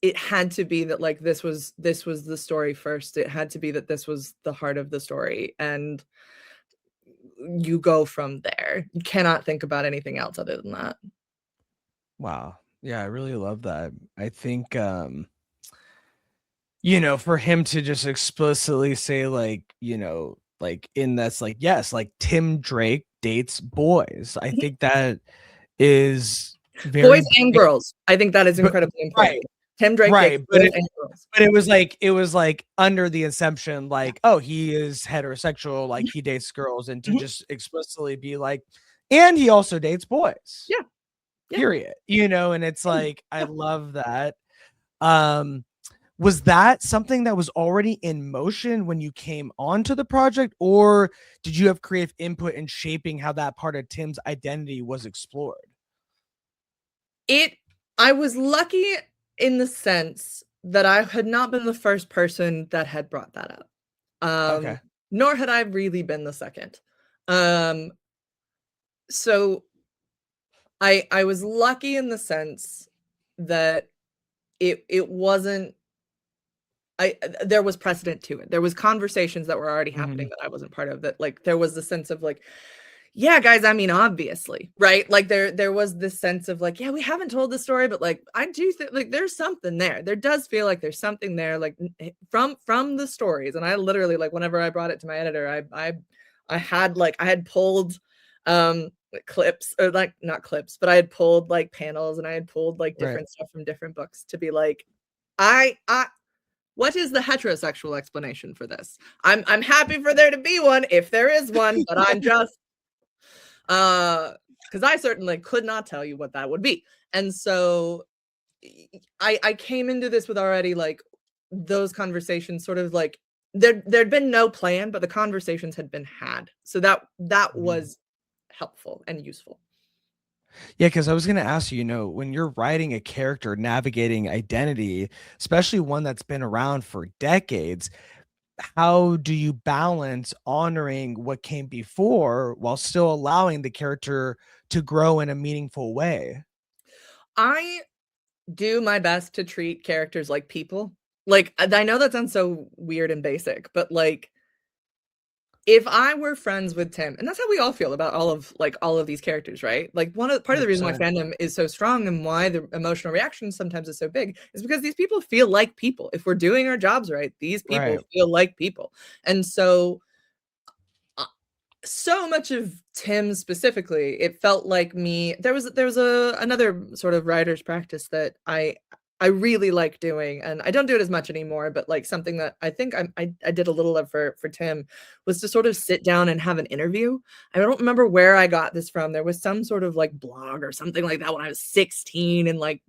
it had to be that, like, this was the story first. It had to be that this was the heart of the story, and you go from there. You cannot think about anything else other than that. Wow. Yeah, I really love that. I think for him to just explicitly say, like, like, in that's like, yes, like, Tim Drake dates boys. I think that is very boys and girls. I think that is incredibly important. Right. Tim Drake dates but boys and girls. But it was like under the assumption, like, oh, he is heterosexual, like, he dates girls, and to just explicitly be like, and he also dates boys. Yeah. Period. And it's like, I love that. Was that something that was already in motion when you came onto the project, or did you have creative input in shaping how that part of Tim's identity was explored? I was lucky in the sense that I had not been the first person that had brought that up. Okay. Nor had I really been the second. So I was lucky in the sense that it wasn't, there was precedent to it. There was conversations that were already happening that I wasn't part of, that, like, there was the sense of, like, yeah, guys, I mean, obviously, right? Like, there was this sense of, like, yeah, we haven't told the story, but, like, I do think, like, there's something there. There does feel like there's something there, like, from the stories. And I literally, like, whenever I brought it to my editor, I had pulled clips, or, like, not clips, but I had pulled, like, panels, and I had pulled, like, different stuff from different books to be like, what is the heterosexual explanation for this? I'm happy for there to be one if there is one, but I'm just because I certainly could not tell you what that would be. And so I came into this with already like those conversations sort of like there'd been no plan, but the conversations had been had. So that was helpful and useful. Yeah, because I was going to ask you, when you're writing a character, navigating identity, especially one that's been around for decades, how do you balance honoring what came before while still allowing the character to grow in a meaningful way? I do my best to treat characters like people. Like, I know that sounds so weird and basic, but like if I were friends with Tim, and that's how we all feel about all of these characters, right? Like part of the reason why 100%. fandom is so strong and why the emotional reaction sometimes is so big is because these people feel like people. If we're doing our jobs right, these people Right. feel like people. And so so much of Tim specifically, it felt like me. There was another sort of writer's practice that I really like doing, and I don't do it as much anymore, but like something that I think I did a little of for Tim was to sort of sit down and have an interview. I don't remember where I got this from. There was some sort of like blog or something like that when I was 16 and like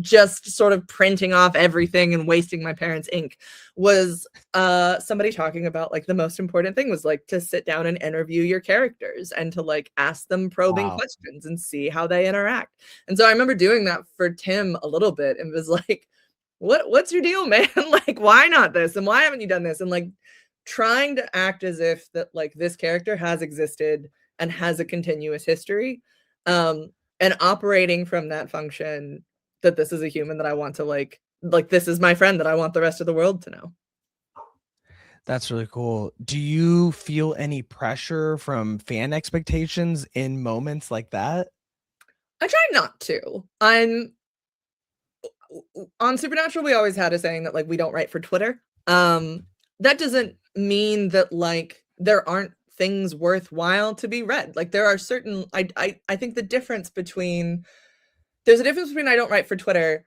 just sort of printing off everything and wasting my parents' ink. Was somebody talking about like the most important thing was like to sit down and interview your characters and to like ask them probing Wow. questions and see how they interact. And so I remember doing that for Tim a little bit and was like, what's your deal, man? Like, why not this? And why haven't you done this? And like trying to act as if that like this character has existed and has a continuous history. And operating from that function that this is a human that I want to like this is my friend that I want the rest of the world to know. That's really cool. Do you feel any pressure from fan expectations in moments like that? I try not to. I'm on Supernatural, we always had a saying that like we don't write for Twitter. That doesn't mean that like there aren't things worthwhile to be read. Like there are certain I think the difference between there's a difference between I don't write for Twitter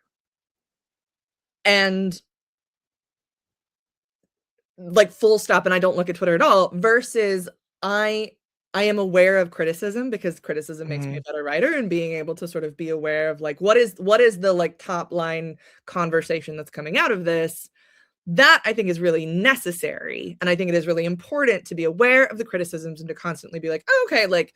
and like full stop and I don't look at Twitter at all versus I I am aware of criticism because criticism makes me a Mhm. better writer and being able to sort of be aware of like what is the like top line conversation that's coming out of this. That I think is really necessary. And I think it is really important to be aware of the criticisms and to constantly be like, oh, okay, like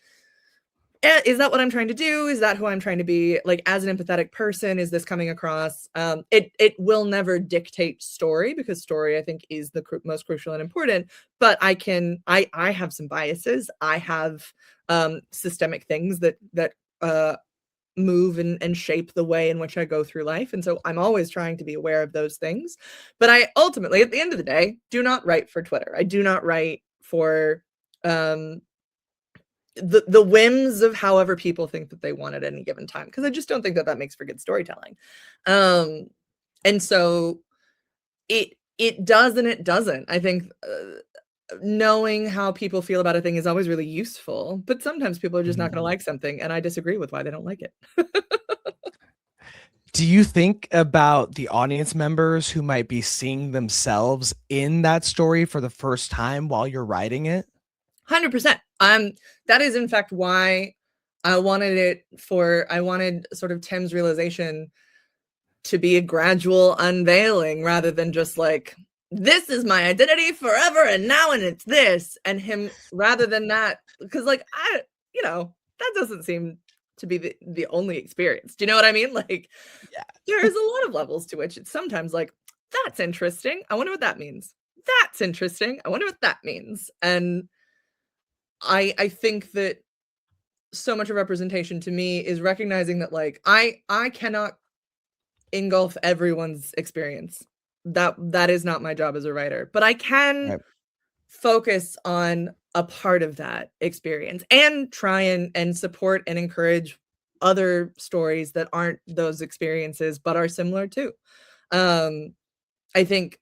is that what I'm trying to do? Is that who I'm trying to be? Like as an empathetic person, is this coming across? It will never dictate story because story I think is the most crucial and important. But I have some biases. I have systemic things that move and shape the way in which I go through life. And so I'm always trying to be aware of those things. But I ultimately, at the end of the day, do not write for Twitter. I do not write for um the whims of however people think that they want at any given time because I just don't think that that makes for good storytelling. Um and so it does and it doesn't. I think knowing how people feel about a thing is always really useful, but sometimes people are just not going to Mhm. like something and I disagree with why they don't like it. Do you think about the audience members who might be seeing themselves in that story for the first time while you're writing it? 100%. That is in fact why I wanted sort of Tim's realization to be a gradual unveiling rather than just like this is my identity forever and now and it's this and him rather than that because like I that doesn't seem to be the only experience. Do you know what I mean? Like Yeah. there's a lot of levels to which it's sometimes like that's interesting. I wonder what that means. That's interesting. I wonder what that means. And I think that so much of representation to me is recognizing that like I cannot engulf everyone's experience. That is not my job as a writer, but I can Right. focus on a part of that experience and try and support and encourage other stories that aren't those experiences but are similar too. Um, I think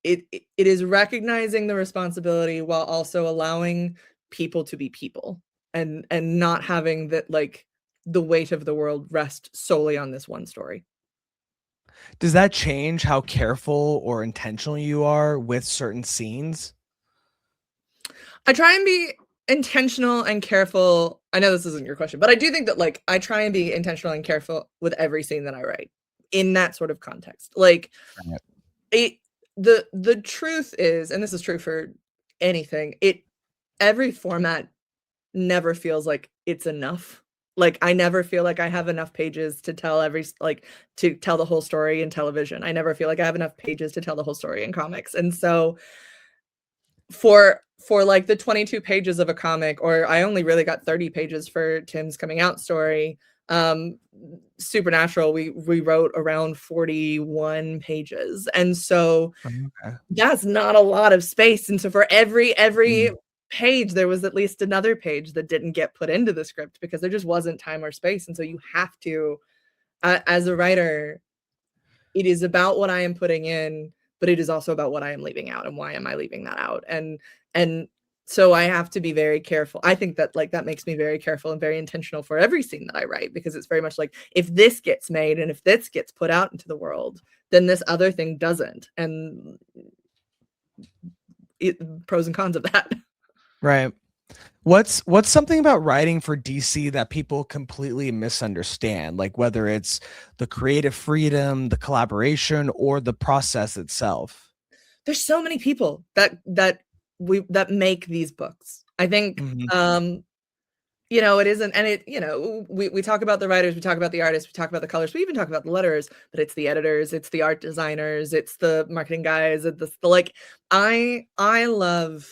it is recognizing the responsibility while also allowing people to be people and not having that like the weight of the world rest solely on this one story. Does that change how careful or intentional you are with certain scenes? I try and be intentional and careful. I know this isn't your question, but I do think that like I try and be intentional and careful with every scene that I write in that sort of context. Like Right. it the truth is, and this is true for anything, every format never feels like it's enough. Like I never feel like I have enough pages to tell to tell the whole story in television. I never feel like I have enough pages to tell the whole story in comics. And so for like the 22 pages of a comic, or I only really got 30 pages for Tim's coming out story, Supernatural, we wrote around 41 pages. And so Okay. that's not a lot of space. And so for every Mm. page, there was at least another page that didn't get put into the script because there just wasn't time or space. And so you have to, as a writer, it is about what I am putting in, but it is also about what I am leaving out and why am I leaving that out. And so I have to be very careful. I think that like that makes me very careful and very intentional for every scene that I write, because it's very much like if this gets made and if this gets put out into the world, then this other thing doesn't. And pros and cons of that. Right. What's something about writing for DC that people completely misunderstand? Like whether it's the creative freedom, the collaboration, or the process itself. There's so many people that make these books. I think Mhm. it isn't, and we talk about the writers, we talk about the artists, we talk about the colors, we even talk about the letters, but it's the editors, it's the art designers, it's the marketing guys, it's the like I love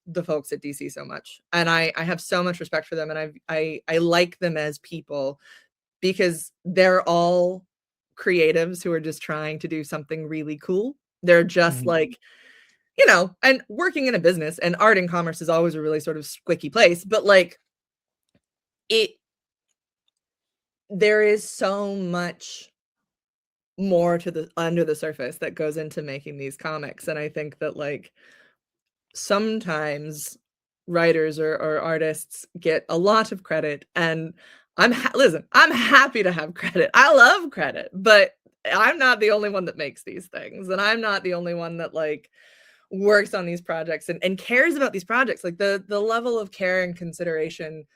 the folks at DC so much, and I have so much respect for them, and I like them as people because they're all creatives who are just trying to do something really cool. They're just Mhm. like, and working in a business, and art and commerce is always a really sort of squicky place, but like it there is so much more to the under the surface that goes into making these comics. And I think that like sometimes writers or artists get a lot of credit, and listen, I'm happy to have credit. I love credit, but I'm not the only one that makes these things, and I'm not the only one that like works on these projects and cares about these projects. Like the level of care and consideration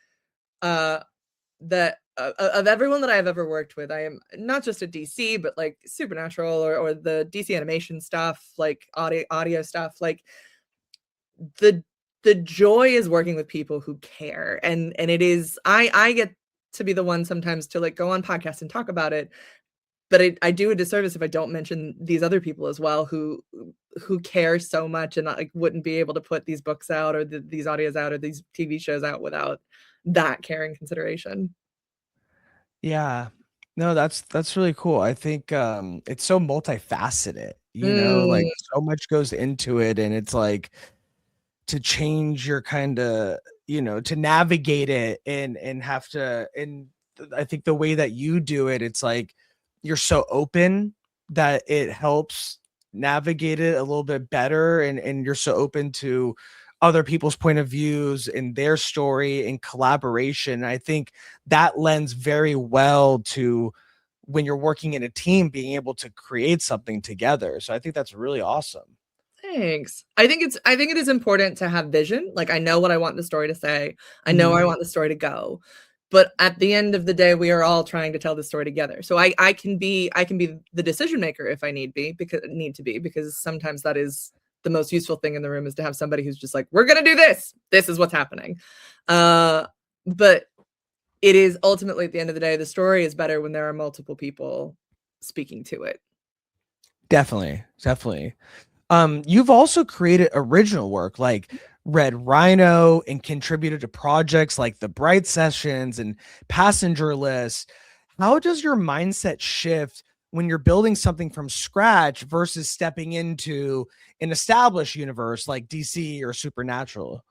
uh that of everyone that I've ever worked with. I am not just at DC, but like Supernatural or the DC animation stuff, like audio stuff. Like the the joy is working with people who care, and it is I get to be the one sometimes to like go on podcasts and talk about it, but I do a disservice if I don't mention these other people as well who care so much and like wouldn't be able to put these books out or these audios out or these TV shows out without that care and consideration. Yeah. No, that's really cool. I think it's so multifaceted, like Mm, so much goes into it, and it's like to change your kind of, to navigate it and have to, and I think the way that you do it, it's like you're so open that it helps navigate it a little bit better, and you're so open to other people's point of views and their story and collaboration. I think that lends very well to when you're working in a team being able to create something together. So I think that's really awesome. thanks. I think it is important to have vision. Like I know what I want the story to say. I know where I Mhm. want the story to go. But at the end of the day, we are all trying to tell the story together. So I can be the decision maker if I need to be, because sometimes that is the most useful thing in the room, is to have somebody who's just like, we're gonna do this. This is what's happening. But it is ultimately at the end of the day, the story is better when there are multiple people speaking to it. Definitely, definitely. You've also created original work like Red Rhino and contributed to projects like the Bright Sessions and Passenger List. How does your mindset shift when you're building something from scratch versus stepping into an established universe like DC or Supernatural?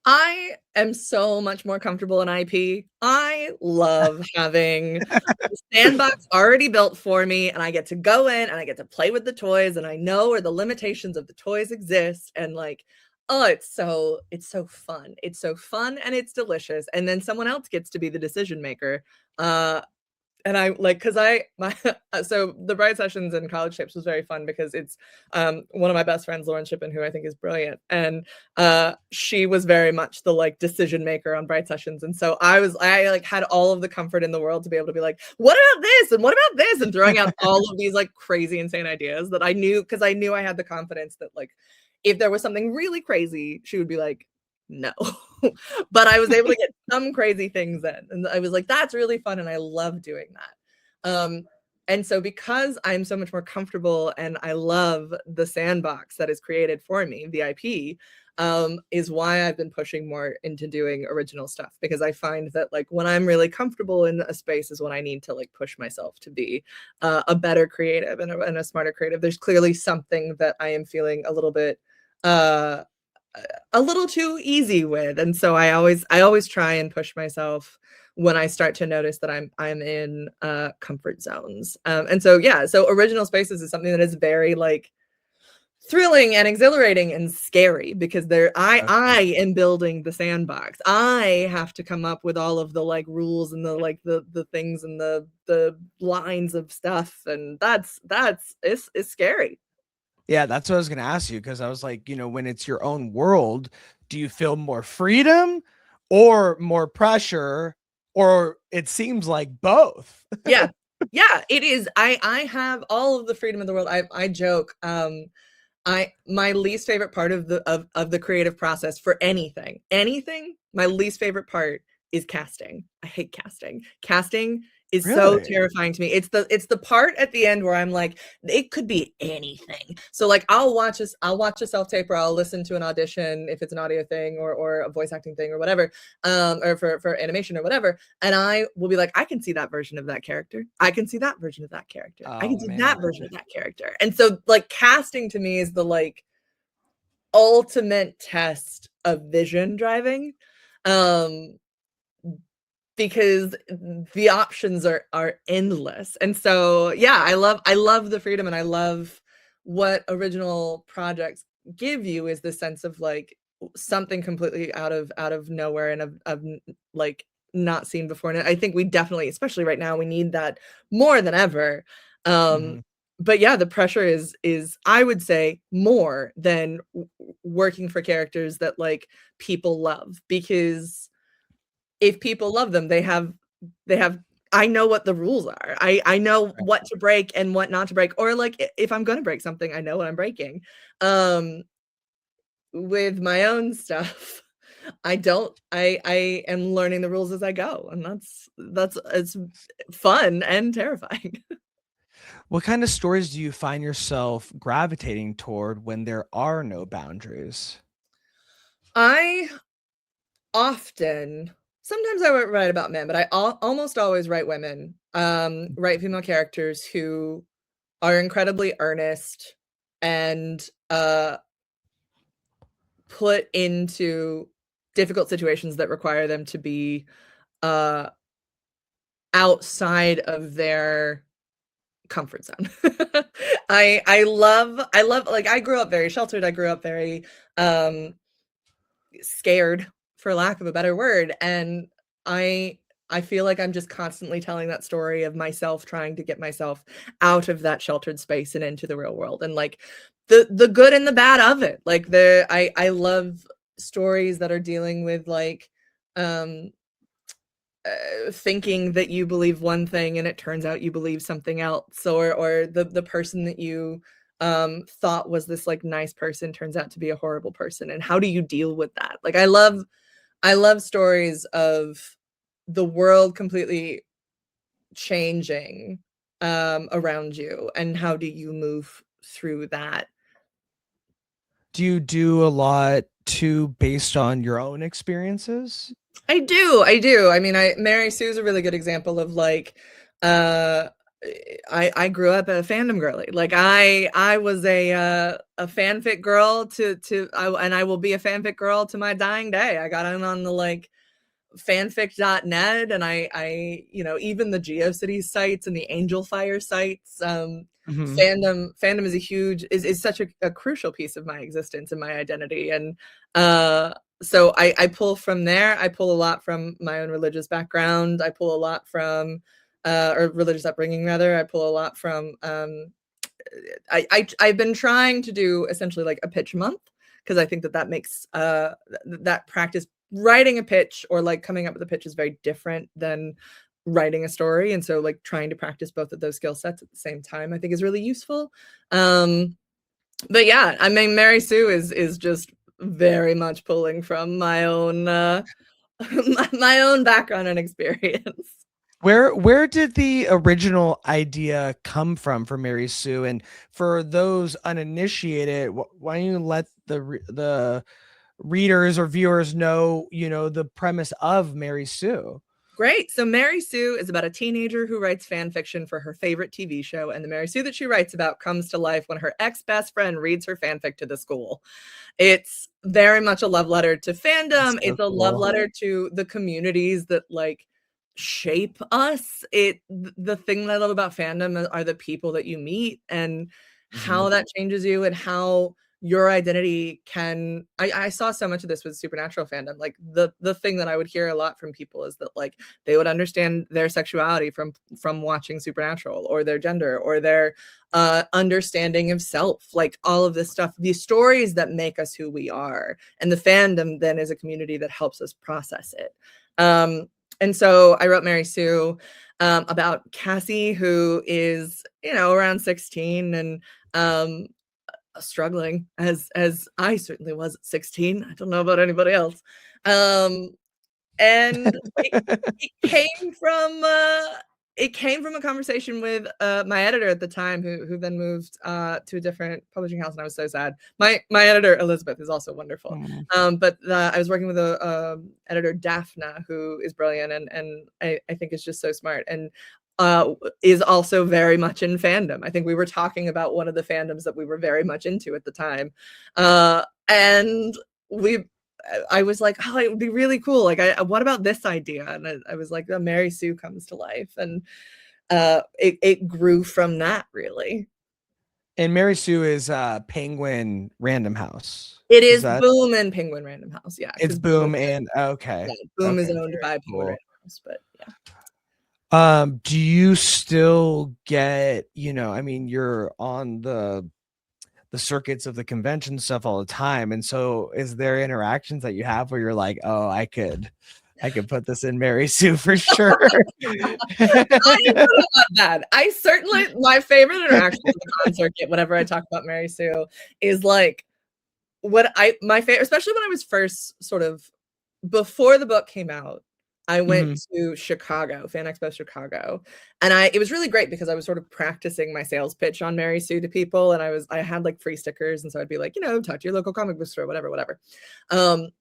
I am so much more comfortable in IP. I love having the sandbox already built for me, and I get to go in and I get to play with the toys, and I know where the limitations of the toys exist, and like, oh, it's so fun. It's so fun and it's delicious. And then someone else gets to be the decision maker. Uh and I like, because so the Bright Sessions in College Shapes was very fun because it's one of my best friends, Lauren Shippen, who I think is brilliant, and she was very much the like decision maker on Bright Sessions, and so I like had all of the comfort in the world to be able to be like, what about this and what about this, and throwing out all of these like crazy insane ideas that I knew, because I knew I had the confidence that like if there was something really crazy, she would be like, no. But I was able to get some crazy things in, and I was like, that's really fun, and I love doing that. And so because I'm so much more comfortable and I love the sandbox that is created for me, the IP, is why I've been pushing more into doing original stuff, because I find that like when I'm really comfortable in a space is when I need to like push myself to be a better creative and a smarter creative. There's clearly something that I am feeling a little too easy with, and so I always try and push myself when I start to notice that I'm in comfort zones. And so yeah, so original spaces is something that is very like thrilling and exhilarating and scary, because I am building the sandbox. I have to come up with all of the like rules and the like the things and the lines of stuff, and it's scary. Yeah, that's what I was going to ask you, because I was like, when it's your own world, do you feel more freedom or more pressure, or it seems like both? Yeah. Yeah, it is. I have all of the freedom in the world. I joke. My least favorite part of the creative process for anything, my least favorite part is casting. I hate casting. Casting is so Really? terrifying to me. It's the part at the end where I'm like, it could be anything. So like I'll watch a self-tape, or I'll listen to an audition if it's an audio thing or a voice acting thing or whatever, or for animation or whatever, and I will be like, I can see that version of that character. I can see that version of that character. I can Oh, see that man. version of that character. And so like casting to me is the like ultimate test of vision driving. Because the options are endless. And so yeah, I love the freedom, and I love what original projects give you is the sense of like something completely out of nowhere and of like not seen before. And I think we definitely, especially right now, we need that more than ever. Mhm. But yeah, the pressure is I would say more than working for characters that like people love, because if people love them, they have I know what the rules are. I know Right. what to break and what not to break, or like if I'm gonna break something, I know what I'm breaking. Um, with my own stuff, I don't. I am learning the rules as I go, and that's it's fun and terrifying. What kind of stories do you find yourself gravitating toward when there are no boundaries? I often sometimes I write about men, but I almost always write women. Write female characters who are incredibly earnest and put into difficult situations that require them to be uh, outside of their comfort zone. I love like I grew up very sheltered. I grew up very um, scared, for lack of a better word, and I I feel like I'm just constantly telling that story of myself trying to get myself out of that sheltered space and into the real world, and like the good and the bad of it. Like I love stories that are dealing with like um thinking that you believe one thing and it turns out you believe something else, or the person that you thought was this like nice person turns out to be a horrible person, and how do you deal with that? Like I love stories of the world completely changing around you, and how do you move through that. Do you do a lot too based on your own experiences? I do. I mean, Mary Sue's a really good example of like, uh, I grew up a fandom girly. Like I was a fanfic girl and I will be a fanfic girl to my dying day. I got in on the like fanfic.net, and I even the GeoCities sites and the Angel Fire sites. Mhm. Fandom is a huge is such a crucial piece of my existence and my identity, and so I pull from there. I pull a lot from my own religious background. I pull a lot from or religious upbringing rather. I pull a lot from I've been trying to do essentially like a pitch month, because I think that makes that practice, writing a pitch or like coming up with a pitch, is very different than writing a story. And so like trying to practice both of those skill sets at the same time, I think is really useful. But yeah, I mean, Mary Sue is just very much pulling from my own my own background and experience. Where did the original idea come from for Mary Sue? And for those uninitiated, why don't you let the readers or viewers know, the premise of Mary Sue? Great. So Mary Sue is about a teenager who writes fan fiction for her favorite TV show, and the Mary Sue that she writes about comes to life when her ex-best friend reads her fanfic to the school. It's very much a love letter to fandom. It's a love letter to the communities that like shape us. The thing that I love about fandom are the people that you meet and how that changes you, and how your identity can I saw so much of this with supernatural fandom. Like the thing that I would hear a lot from people is that like they would understand their sexuality from watching Supernatural, or their gender, or their understanding of self, like all of this stuff, these stories that make us who we are. And the fandom then is a community that helps us process it. And so I wrote Mary Sue about Cassie, who is, around 16 and struggling, as I certainly was at 16. I don't know about anybody else. And it came from a conversation with my editor at the time, who then moved to a different publishing house, and I was so sad. My editor Elizabeth is also wonderful. But I was working with a editor, Daphna, who is brilliant and I think is just so smart, and is also very much in fandom. I think we were talking about one of the fandoms that we were very much into at the time. And I was like, oh, it would be really cool. Like, what about this idea? And I was like, the Mary Sue comes to life. And it grew from that, really. And Mary Sue is Penguin Random House. It is Boom and Penguin Random House. Yeah. It's Boom and okay. Yeah, Boom is owned by Penguin Random House, but yeah. Do you still get, you're on the circuits of the convention stuff all the time, and so is there interactions that you have where you're like, oh, I could put this in Mary Sue for sure? I don't know about that. I certainly, my favorite interaction with the con circuit, whenever I talk about Mary Sue, is like my favorite, especially when I was first sort of before the book came out. I went to Chicago, Fan Expo Chicago, and it was really great because I was sort of practicing my sales pitch on Mary Sue to people, and I had like free stickers, and so I'd be like, talk to your local comic book store, whatever. And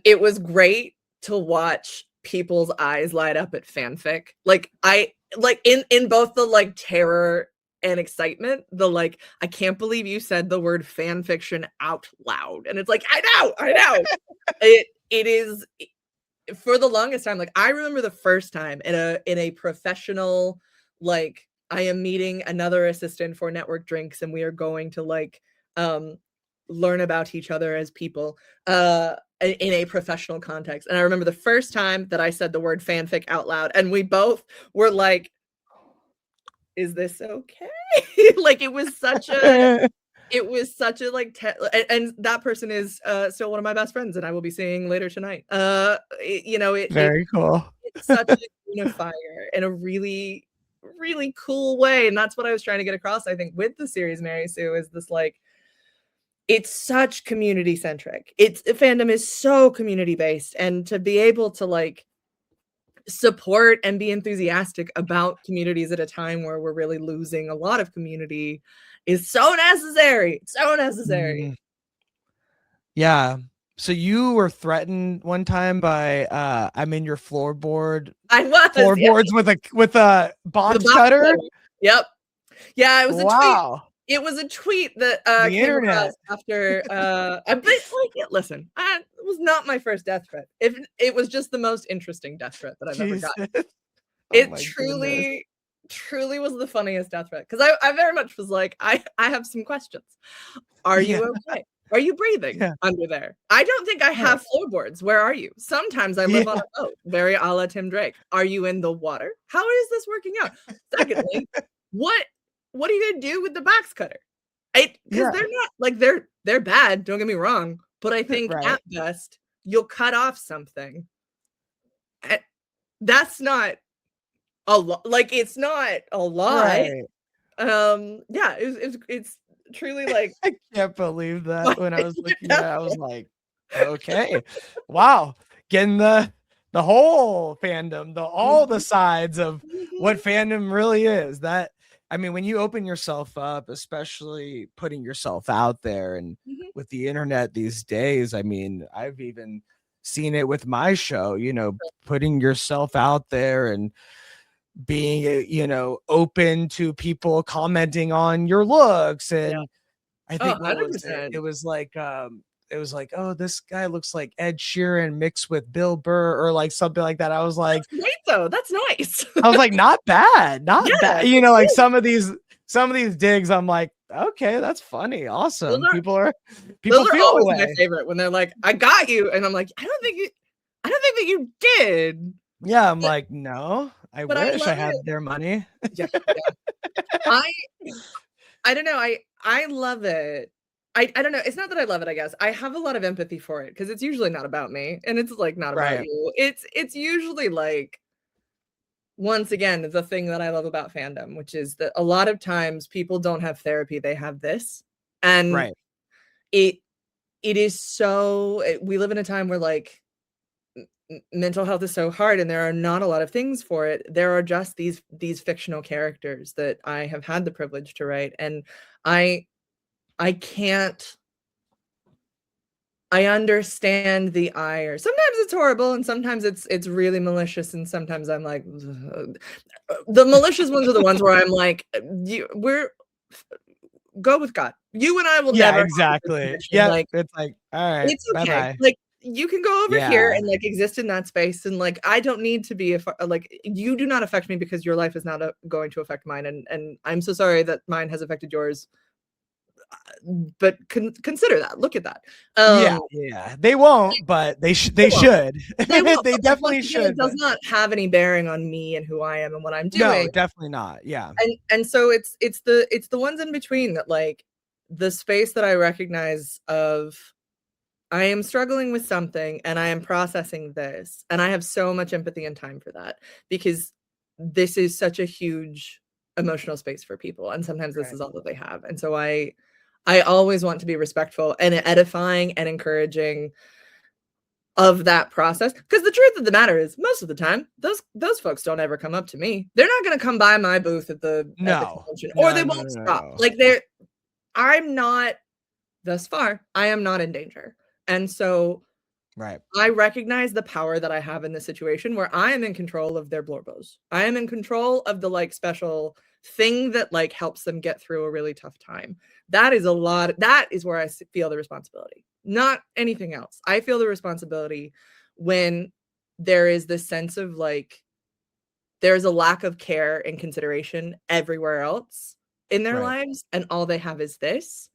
it was great to watch people's eyes light up at fanfic. Like in both the like terror and excitement, the like, I can't believe you said the word fan fiction out loud, and it's like, I know, it is. For the longest time, like I remember the first time in a professional, like I am meeting another assistant for Network Drinks, and we are going to like learn about each other as people in a professional context. And I remember the first time that I said the word fanfic out loud, and we both were like, is this okay? Like it was such a like and that person is still one of my best friends, and I will be seeing later tonight. Very cool. It's such a unifier in a really, really cool way, and that's what I was trying to get across, I think, with the series Mary Sue, is this like, it's such community centric. Fandom is so community based, and to be able to like support and be enthusiastic about communities at a time where we're really losing a lot of community is so necessary. Yeah. So you were threatened one time by I'm in your floorboard. Floorboards with a box cutter. Yep. Yeah, it was a tweet. It was a tweet that came across after listen, it was not my first death threat. It was just the most interesting death threat that I've ever gotten. It truly was the funniest death threat, because I very much was like, I have some questions. Are you okay? Are you breathing under there? I don't think I have floorboards. Where are you? Sometimes I live on a boat, very a la Tim Drake. Are you in the water? How is this working out? Secondly, what are you gonna do with the box cutter? Because they're not like they're bad, don't get me wrong, but I think at best you'll cut off something. That's not a lot. Like, it's not a lot. Right. Yeah, it's truly like I can't believe that. When I was looking at it, I was like, okay, wow, getting the whole fandom, all the sides of what fandom really is. That, I mean, when you open yourself up, especially putting yourself out there, and with the internet these days, I mean, I've even seen it with my show, you know, putting yourself out there and being, you know, open to people commenting on your looks. And I think what was it? It was like, oh, this guy looks like Ed Sheeran mixed with Bill Burr, or like something like that. I was like, that's great though. That's nice. I was like, not bad, not bad. You know, like some of these digs, I'm like, okay, that's funny, awesome. People those are feel always away. my favorite, when they're like, I got you, and I'm like, I don't think that you did. Yeah, I'm like, no, I wish I had their money. I don't know. I love it. I don't know. It's not that I love it, I guess. I have a lot of empathy for it, because it's usually not about me, and it's like not about you. It's usually like, once again, the thing that I love about fandom, which is that a lot of times people don't have therapy, they have this. And it is so, we live in a time where like mental health is so hard, and there are not a lot of things for it. There are just these fictional characters that I have had the privilege to write, and I understand the ire. Sometimes it's horrible, and sometimes it's really malicious, and sometimes I'm like, ugh. The malicious ones are the ones where I'm like, go with God. You and I will never. Exactly. Yeah, like, it's like, all right, it's okay. bye-bye. Like, you can go over here and like exist in that space, and like I don't need to be like, you do not affect me, because your life is not going to affect mine, and I'm so sorry that mine has affected yours. But consider that. Look at that. Yeah, they won't, but they should. They definitely should. It does not have any bearing on me and who I am and what I'm No, doing. definitely not. Yeah. And so it's the ones in between, that like the space that I recognize of, I am struggling with something and I am processing this, and I have so much empathy and time for that, because this is such a huge emotional space for people, and sometimes this is all that they have. And so I always want to be respectful and edifying and encouraging of that process, because the truth of the matter is, most of the time those folks don't ever come up to me. They're not going to come by my booth at the convention, or they won't stop. Like, I'm not, thus far, I am not in danger. And so I recognize the power that I have in this situation, where I am in control of their blorbos. I am in control of the like special thing that like helps them get through a really tough time. That is where I feel the responsibility, not anything else. I feel the responsibility when there is this sense of like, there's a lack of care and consideration everywhere else in their lives, and all they have is this.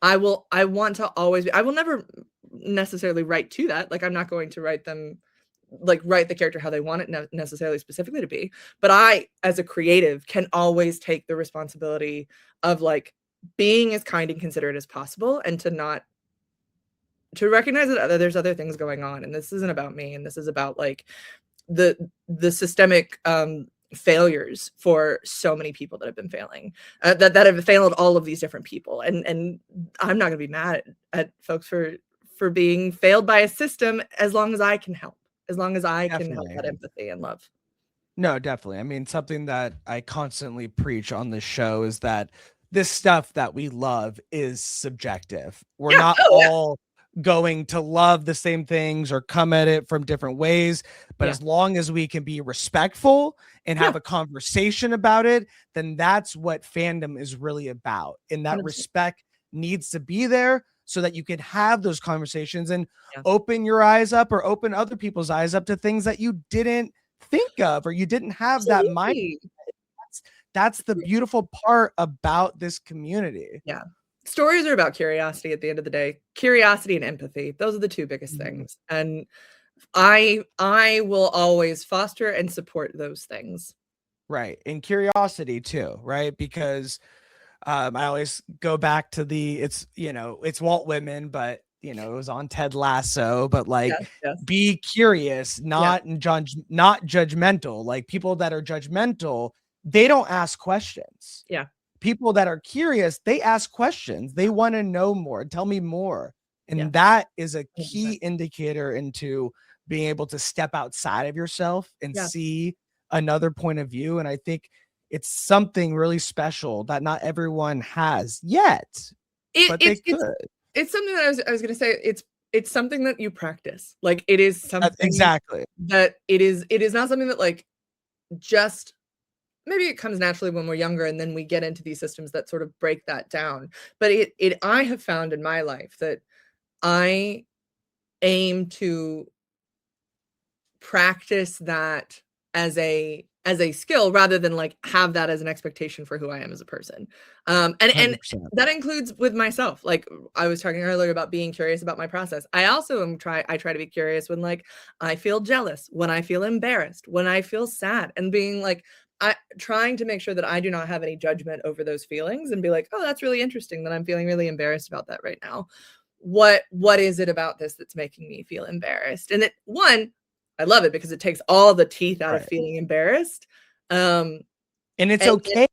I will never necessarily write to that. Like, I'm not going to write the character how they want it necessarily specifically to be. But I, as a creative, can always take the responsibility of like being as kind and considerate as possible, and to recognize that there's other things going on, and this isn't about me, and this is about like the systemic failures for so many people that have been failing, that have failed all of these different people, and I'm not gonna be mad at folks for being failed by a system, as long as I can help, as long as I can help that empathy and love. No, definitely. I mean, something that I constantly preach on this show is that this stuff that we love is subjective. We're not all going to love the same things or come at it from different ways, but as long as we can be respectful and have a conversation about it, then that's what fandom is really about. And that respect needs to be there, so that you can have those conversations and open your eyes up, or open other people's eyes up to things that you didn't think of, or you didn't have that mind. That's the beautiful part about this community. Yeah. stories are about curiosity at the end of the day. Curiosity and empathy. Those are the two biggest Mhm. things. And I will always foster and support those things. Right. And curiosity too, right? Because I always go back to it's Walt Whitman, but it was on Ted Lasso, but like Yes, yes. be curious, Yeah. not judgmental. Like people that are judgmental, they don't ask questions. Yeah. People that are curious, they ask questions. They want to know more. Tell me more. Yeah. And that is a 100%. key indicator into being able to step outside of yourself and Yeah. see another point of view. And I think it's something really special that not everyone has yet, but they could. It's something that I was going to say. It's something that you practice. Like it is something Exactly. that it is not something that like just maybe it comes naturally when we're younger and then we get into these systems that sort of break that down. But I have found in my life that I aim to practice that as a skill rather than like have that as an expectation for who I am as a person. And 100%. that includes with myself. Like I was talking earlier about being curious about my process. I also try to be curious when like I feel jealous, when I feel embarrassed, when I feel sad, and being like trying to make sure that I do not have any judgment over those feelings and be like, oh, that's really interesting that I'm feeling really embarrassed about that right now. What is it about this that's making me feel embarrassed? And I love it because it takes all the teeth out of feeling embarrassed. And it's okay.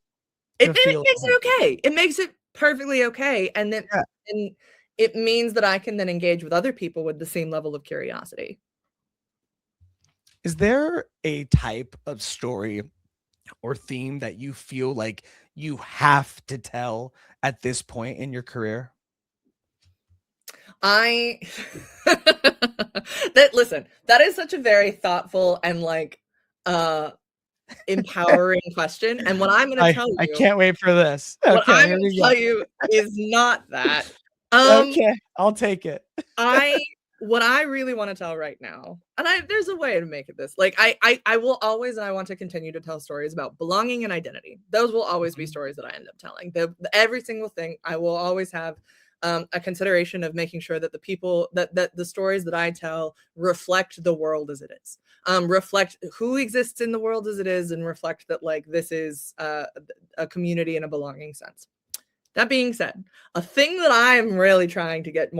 It makes it okay. It makes it perfectly okay. And then and it means that I can then engage with other people with the same level of curiosity. Is there a type of story or theme that you feel like you have to tell at this point in your career? That is such a very thoughtful and like empowering question. And what I'm gonna tell you, I can't wait for this. What Okay, I'm here gonna we tell go. you is not that. Okay, I'll take it. What I really want to tell right now, and there's a way to make it this. Like I will always, and I want to continue to tell stories about belonging and identity. Those will always be stories that I end up telling. Every single thing I will always have a consideration of making sure that the people that the stories that I tell reflect the world as it is, reflect who exists in the world as it is, and reflect that like this is a community in a belonging sense. That being said, a thing that I'm really trying to get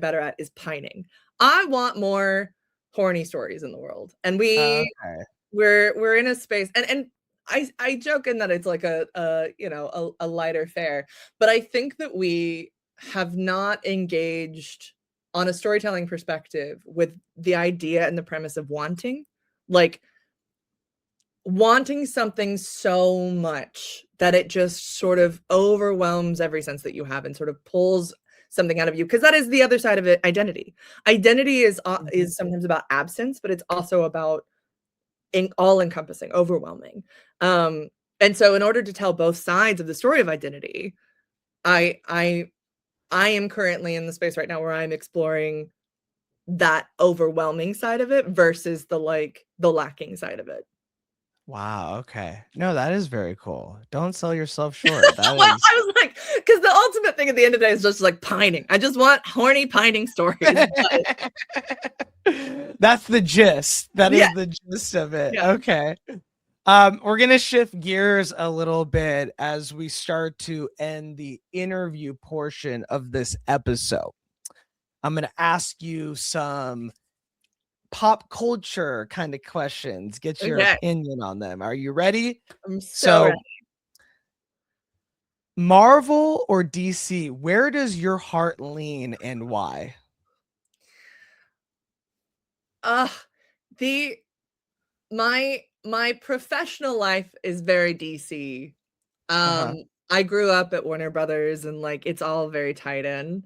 better at is pining. I want more horny stories in the world, and we're in a space, and I joke in that it's like a lighter fare, but I think that we have not engaged on a storytelling perspective with the idea and the premise of wanting something so much that it just sort of overwhelms every sense that you have and sort of pulls something out of you, because that is the other side of it. Identity is sometimes about absence, but it's also about all encompassing, overwhelming. And so in order to tell both sides of the story of identity, I am currently in the space right now where I'm exploring that overwhelming side of it versus the lacking side of it. Wow, okay. No, that is very cool. Don't sell yourself short. Well, I was like, because the ultimate thing at the end of the day is just like pining. I just want horny pining stories. That's the gist. That is the gist of it. Yeah. Okay. We're gonna shift gears a little bit as we start to end the interview portion of this episode. I'm gonna ask you some pop culture kind of questions, get your opinion on them. Are you ready? I'm so ready. Marvel or DC, where does your heart lean and why? My professional life is very DC. I grew up at Warner Brothers and like it's all very tied in.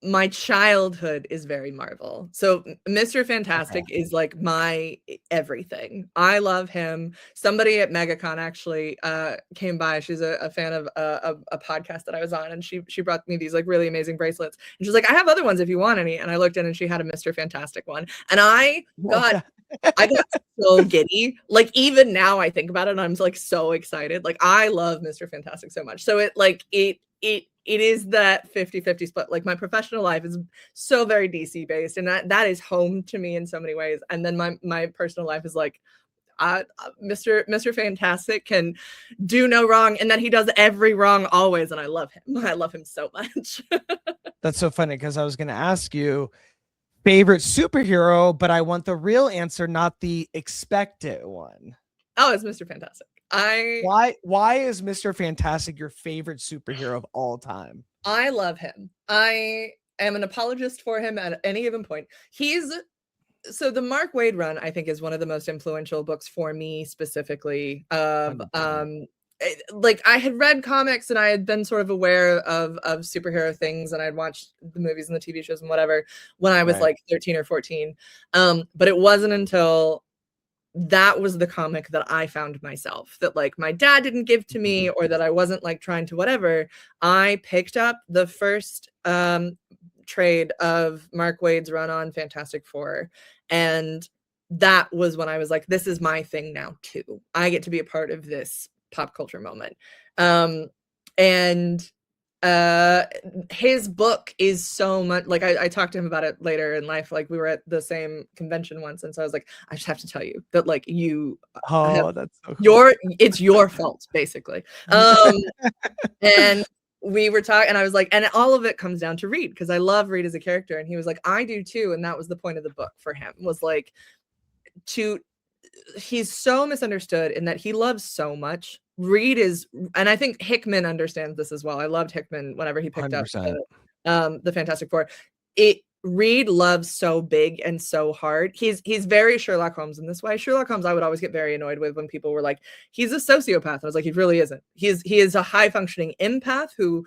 My childhood is very Marvel. So Mr. Fantastic is like my everything. I love him. Somebody at MegaCon actually came by. She's a fan of a podcast that I was on, and she brought me these like really amazing bracelets. And she's like, I have other ones if you want any. And I looked in and she had a Mr. Fantastic one. And I got I got so giddy. Like, even now I think about it and I'm like so excited. Like, I love Mr. Fantastic so much. So it is that 50-50 split. Like, my professional life is so very DC based, and that is home to me in so many ways. And then my personal life is like, Mr. Fantastic can do no wrong, and then he does every wrong always, and I love him. I love him so much. That's so funny, because I was going to ask you favorite superhero, but I want the real answer, not the expected one. Oh, it's Mr. Fantastic. Why is Mr. Fantastic your favorite superhero of all time? I love him. I am an apologist for him at any given point. So the Mark Waid run, I think, is one of the most influential books for me specifically. Like, I had read comics and I had been sort of aware of superhero things, and I'd watched the movies and the TV shows and whatever when I was like 13 or 14. But it wasn't until that was the comic that I found myself, that like my dad didn't give to me, or that I wasn't like trying to whatever. I picked up the first trade of Mark Waid's run on Fantastic Four, and that was when I was like, this is my thing now too. I get to be a part of this pop culture moment. And his book is so much like, I talked to him about it later in life. Like, we were at the same convention once, and so I was like, I just have to tell you that like that's so cool. It's your fault basically. And we were talking, and I was like, and all of it comes down to Reed, because I love Reed as a character, and he was like, I do too. And that was the point of the book for him, was like, he's so misunderstood in that he loves so much. Reed is, and I think Hickman understands this as well. I loved Hickman whenever he picked 100%. up the Fantastic Four. Reed loves so big and so hard. He's very Sherlock Holmes in this way. Sherlock Holmes, I would always get very annoyed with when people were like, he's a sociopath. I was like, he really isn't. He is a high functioning empath who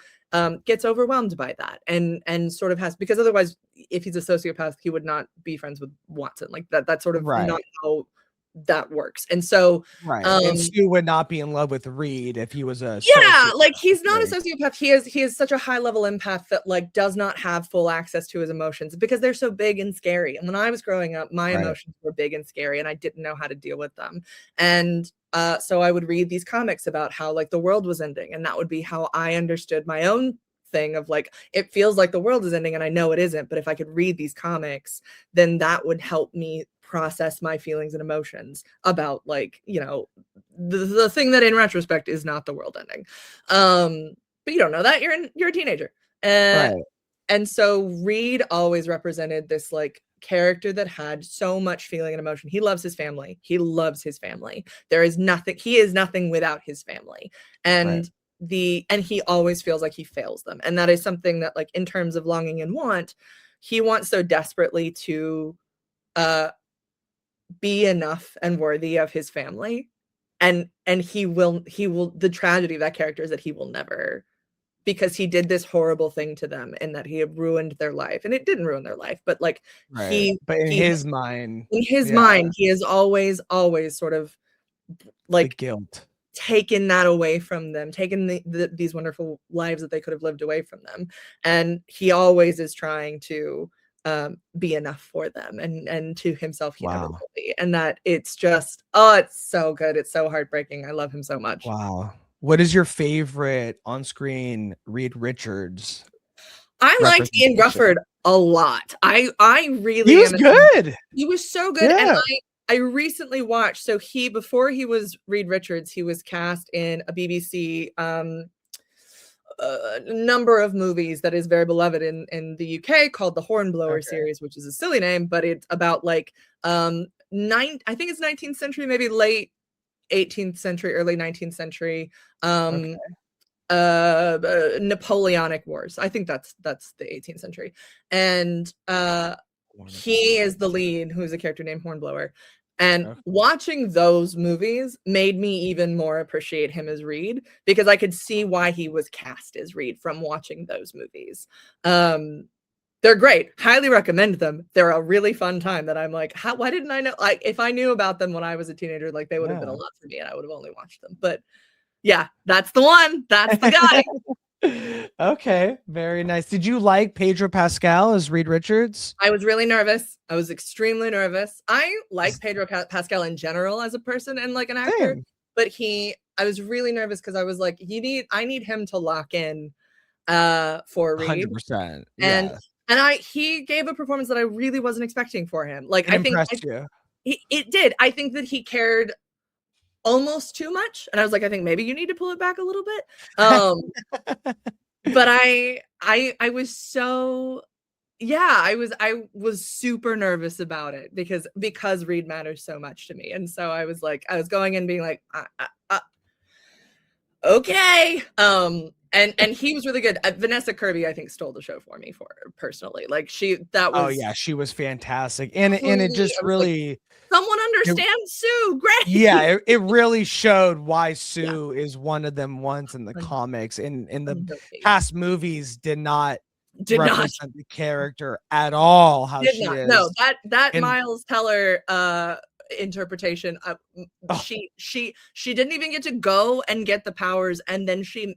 gets overwhelmed by that, and sort of has, because otherwise, if he's a sociopath, he would not be friends with Watson. Like that's sort of not how that works. And so and Stu would not be in love with Reed if he was a like, he's not a sociopath. He is such a high level empath that like does not have full access to his emotions because they're so big and scary. And when I was growing up, my emotions were big and scary, and I didn't know how to deal with them. And so I would read these comics about how like the world was ending, and that would be how I understood my own thing of like, it feels like the world is ending and I know it isn't, but if I could read these comics, then that would help me process my feelings and emotions about, like, you know, the thing that in retrospect is not the world ending. But you don't know that, you're a teenager. And so Reed always represented this like character that had so much feeling and emotion. He loves his family. He is nothing without his family. And he always feels like he fails them. And that is something that, like, in terms of longing and want, he wants so desperately to be enough and worthy of his family. And he will, the tragedy of that character is that he will never, because he did this horrible thing to them and that he had ruined their life. And it didn't ruin their life, but like in his mind, he has always sort of like the guilt, taken that away from them, taken these wonderful lives that they could have lived away from them. And he always is trying to be enough for them, and to himself he never will be. And that it's just, it's so good. It's so heartbreaking. I love him so much. Wow. What is your favorite on-screen Reed Richards? I liked Ian Rufford a lot. I really, he was good. He was so good. And I recently watched, so before he was Reed Richards, he was cast in a BBC number of movies that is very beloved in the UK, called the Hornblower series, which is a silly name, but it's about like I think it's 19th century, maybe late 18th century, early 19th century Napoleonic Wars. I think that's the 18th century. And he is the lead, who's a character named Hornblower. And watching those movies made me even more appreciate him as Reed, because I could see why he was cast as Reed from watching those movies. They're great. Highly recommend them. They're a really fun time that I'm like, why didn't I know? Like, if I knew about them when I was a teenager, like, they would have been a lot for me and I would have only watched them. But yeah, that's the one. That's the guy. Okay, very nice. Did you like Pedro Pascal as Reed Richards? I was really nervous. I was extremely nervous. I like Pedro Pascal in general as a person and like an actor, Same. but I was really nervous because I was like, I need him to lock in for Reed. 100%. And Yeah. he gave a performance that I really wasn't expecting for him. Like It impressed you. it did. I think that he cared almost too much, and I was like, I think maybe you need to pull it back a little bit. But I was so I was super nervous about it because Reed matters so much to me, and so I was going in being like, okay. And he was really good. Vanessa Kirby, I think, stole the show for me personally. Like Oh yeah, she was fantastic. And it just really like, someone understands Sue. Great. Yeah, it really showed why Sue is one of them ones in the comics. In the past movies did not represent the character at all how she is. No, that Miles Teller interpretation, she didn't even get to go and get the powers, and then she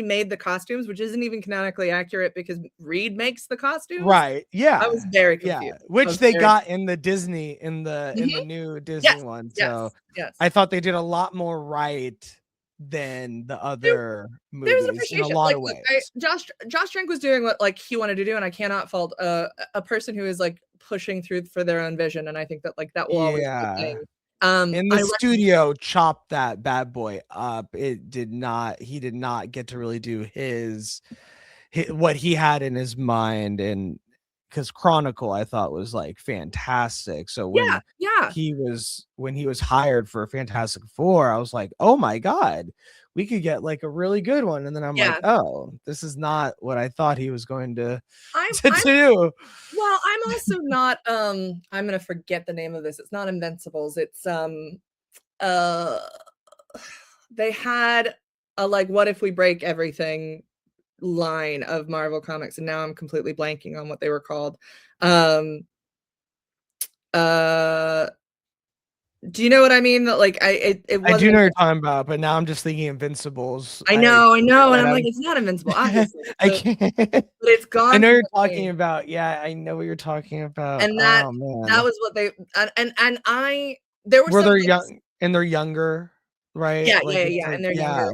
made the costumes, which isn't even canonically accurate because Reed makes the costumes. Right. Yeah. I was very confused. Yeah. Which they got in the Disney in the new Disney one. So yes. I thought they did a lot more right than the other movies. There's an appreciation. In a lot of ways. Josh Trank was doing what like he wanted to do, and I cannot fault a person who is like pushing through for their own vision. And I think that like that will always be a thing. In the studio chopped that bad boy up. He did not get to really do his what he had in his mind. And because Chronicle I thought was like fantastic. So when he was hired for Fantastic Four, I was like, oh my God, we could get like a really good one. And then I'm like, oh, this is not what I thought he was going to do. Well, I'm also not I'm gonna forget the name of this. It's not Invincibles. It's they had a like what if we break everything line of Marvel comics, and now I'm completely blanking on what they were called. Do you know what I mean? That like I do know what you're talking about, but now I'm just thinking Invincibles. I know, and I'm like, it's not Invincible, obviously. I can't. But it's gone. I know you're talking about. Yeah, I know what you're talking about. And that was what they there were they're young and they're younger, right? Yeah, and they're younger.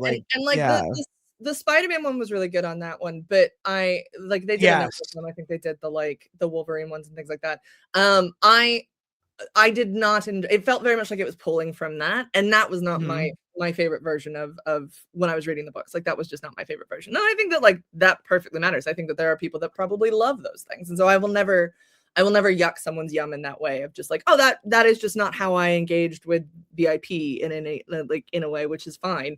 The Spider-Man one was really good on that one, but they did another one. I think they did the Wolverine ones and things like that. I did not it felt very much like it was pulling from that, and that was not my favorite version of when I was reading the books. Like that was just not my favorite version. No, I think that that perfectly matters. I think that there are people that probably love those things, and so I will never yuck someone's yum in that way of just like, oh, that is just not how I engaged with VIP in a way, which is fine.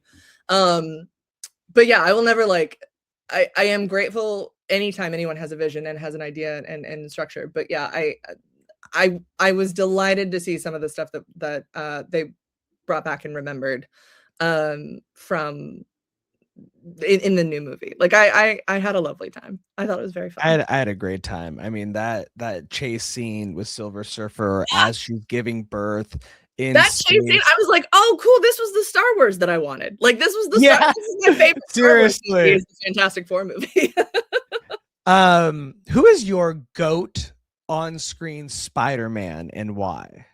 But yeah, I will never I am grateful anytime anyone has a vision and has an idea and structure. But yeah, I was delighted to see some of the stuff that they brought back and remembered from in the new movie. Like I had a lovely time. I thought it was very fun. I had a great time. I mean that chase scene with Silver Surfer as she's giving birth. That chase scene, I was like, oh cool, this was the Star Wars that I wanted. Like this was this is my favorite seriously Star Wars movie, is the Fantastic Four movie. Who is your GOAT on-screen Spider-Man and why?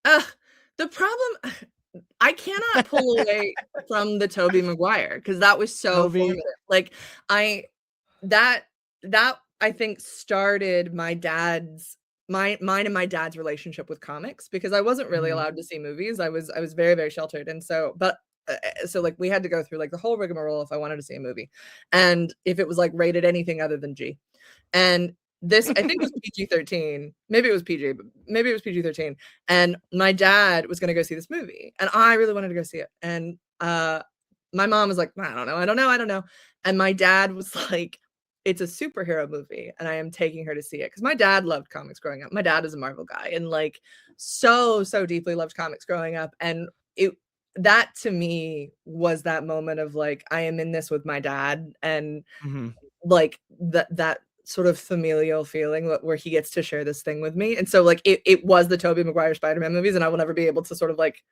The problem, I cannot pull away from the Tobey Maguire because that was so formative. Like that I think started mine and my dad's relationship with comics, because I wasn't really allowed to see movies. I was very, very sheltered. And so, so like we had to go through like the whole rigmarole if I wanted to see a movie, and if it was like rated anything other than G. And this, I think, was PG-13. Maybe it was PG, but maybe it was PG-13. And my dad was going to go see this movie, and I really wanted to go see it. And my mom was like, I don't know. And my dad was like, it's a superhero movie, and I am taking her to see it because my dad loved comics growing up. My dad is a Marvel guy, and like so deeply loved comics growing up. And that to me was that moment of like, I am in this with my dad, and like that sort of familial feeling where he gets to share this thing with me. And so like it was the Tobey Maguire Spider-Man movies, and I will never be able to sort of like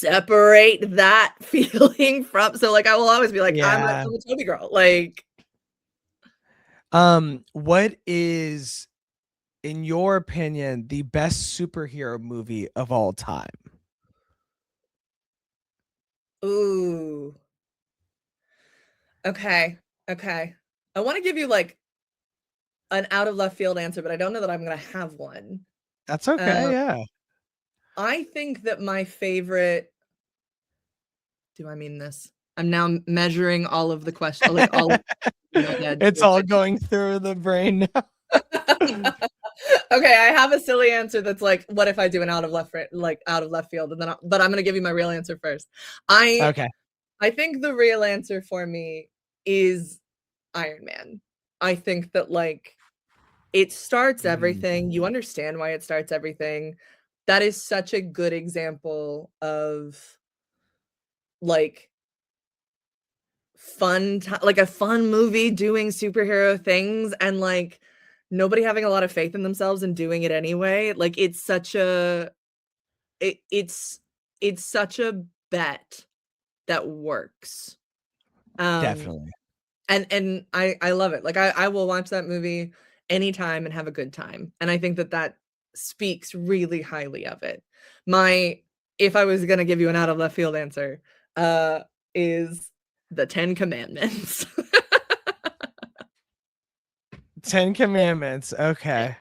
separate that feeling from, so like I will always be like, I'm Yeah. a Toby girl. Like, what is, in your opinion, the best superhero movie of all time? ooh, okay, okay. I want to give you like an out of left field answer, but I don't know that I'm gonna have one. That's okay. Um, Yeah. I think that my favorite. Do I mean this? I'm now measuring all of the questions, like all of in my head. It's all going through the brain now. Okay, I have a silly answer that's like, what if I do an out of left field, and then but I'm gonna give you my real answer first. I Okay. I think the real answer for me is Iron Man. I think that like it starts Mm, everything. You understand why it starts everything. That is such a good example of like like a fun movie doing superhero things, and like nobody having a lot of faith in themselves and doing it anyway. Like it's such a it's such a bet that works. Um definitely. and I love it. Like I will watch that movie anytime and have a good time. And I think that that speaks really highly of it. My If I was going to give you an out of left field answer, is the 10 Commandments. 10 Commandments. Okay.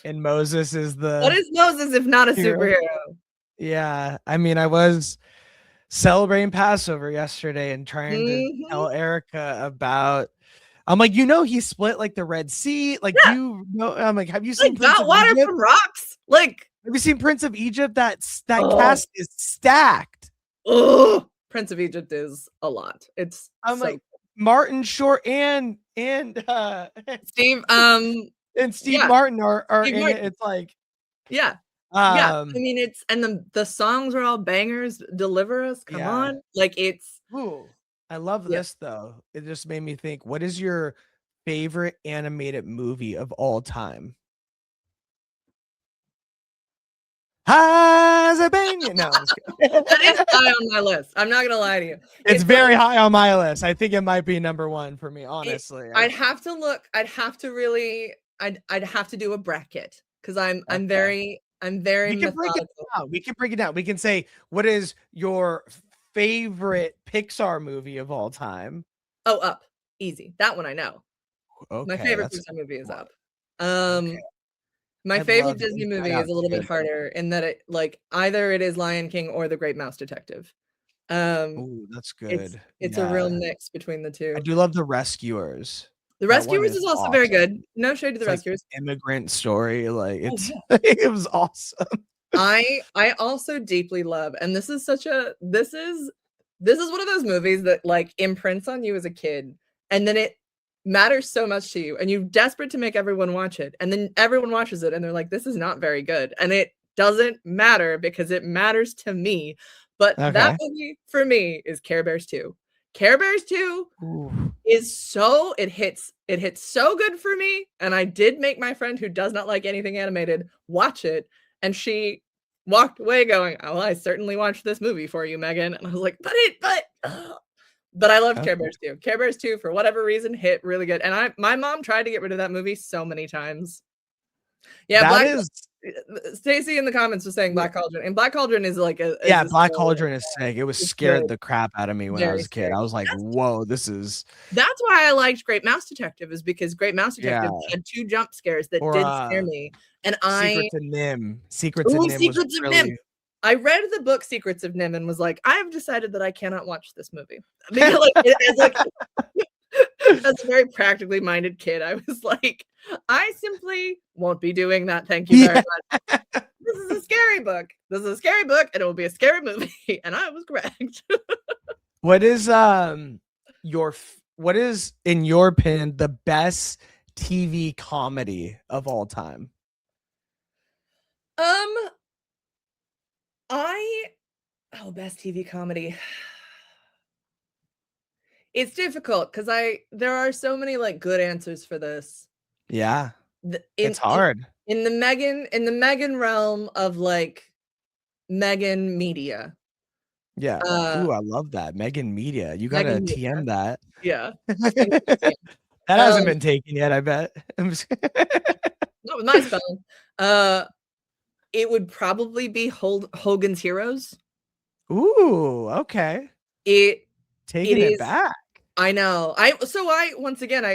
And Moses is What the is Moses if not a hero. superhero? Yeah. I mean, I was celebrating Passover yesterday and trying to Mhm. tell Erica about, I'm like, he split like the Red Sea. Like, do Yeah, you know? I'm like, have you like seen Prince got of water Egypt? from rocks. Like, Have you seen Prince of Egypt? That oh, cast is stacked. oh, Prince of Egypt is a lot. It's I'm so like, Martin Short and Steve, and Steve yeah, Martin are Steve in it. Martin. It's like, Yeah. Yeah. I um, mean, it's and the songs are all bangers. Deliver Us, come yeah. on. Like it's Ooh, I love yeah. this though. It just made me think, what is your favorite animated movie of all time? Has it been? No, I'm just That is kidding. high on my list. I'm not gonna lie to you. It's It's like very high on my list. I think it might be number one for me, it honestly. I'd have to look, I'd have to really I'd have to do a bracket because Okay. I'm very We can break it methodical. down. We can break it down. We can say, what is your favorite Pixar movie of all time? Oh, Up. Easy. That one I know. My Okay, favorite that's a Pixar movie is good Up. one. Okay. My I favorite love Disney Inside movie is Out a little bit too. harder in that it like either it is Lion King or The Great Mouse Detective. Um, Oh, that's it's good. it's a real Yeah. mix between the I 2. do love The Rescuers. The That one Rescuers is is also very awesome. good. No shade to The It's like Rescuers. immigrant story. Like Oh, it's yeah. it was awesome. I also deeply love, and this is one of those movies that like imprints on you as a kid, and then it matters so much to you, and you're desperate to make everyone watch it, and then everyone watches it, and they're like, "This is not very good," and it doesn't matter because it matters to me. But that Okay. movie for me is Care Bears 2. Care Bears 2 Ooh. is it hits so good for me, and I did make my friend who does not like anything animated watch it, and she walked away going, "Oh, I certainly watched this movie for you, Megan." And I was like, but I love Care Okay. Bears 2. Care Bears 2 for whatever reason hit really good. And my mom tried to get rid of that movie so many times. Yeah, That Black is Stacy in the comments was saying yeah, Black Cauldron. And Black Cauldron is like yeah, a Black story. Cauldron is sick. It was It's scared good. the crap out of me when I Very was a kid. scary. I was like, "Whoa, this is." That's why I liked Great Mouse Detective, is because Great Mouse Yeah. Detective had 2 jump scares that Or did scare me, and I Secrets of Nim. Secrets of ooh, Nim was Secrets of NIMH. really I read the book Secrets of NIMH and was like, "I have decided that I cannot watch this movie." Because, like, as, like as a very practically minded kid, I was like, "I simply won't be doing that, thank you very Yeah. much. This is a scary book. This is a scary book, and it will be a scary movie," and I was correct. What is what is, in your opinion, the best TV comedy of all time? Um, I best TV comedy. It's difficult because I there are so many, like, good answers for this. Yeah, The it's hard. in the Megan realm of, like, Megan media, Yeah. Uh, Ooh, I love that. Meghan Media. You gotta Meghan Media. TM that. Yeah. That hasn't been taken yet, I bet. Not with my spelling. It would probably be Hogan's Heroes. Ooh, okay. It Taking it is. back. I know. Once again,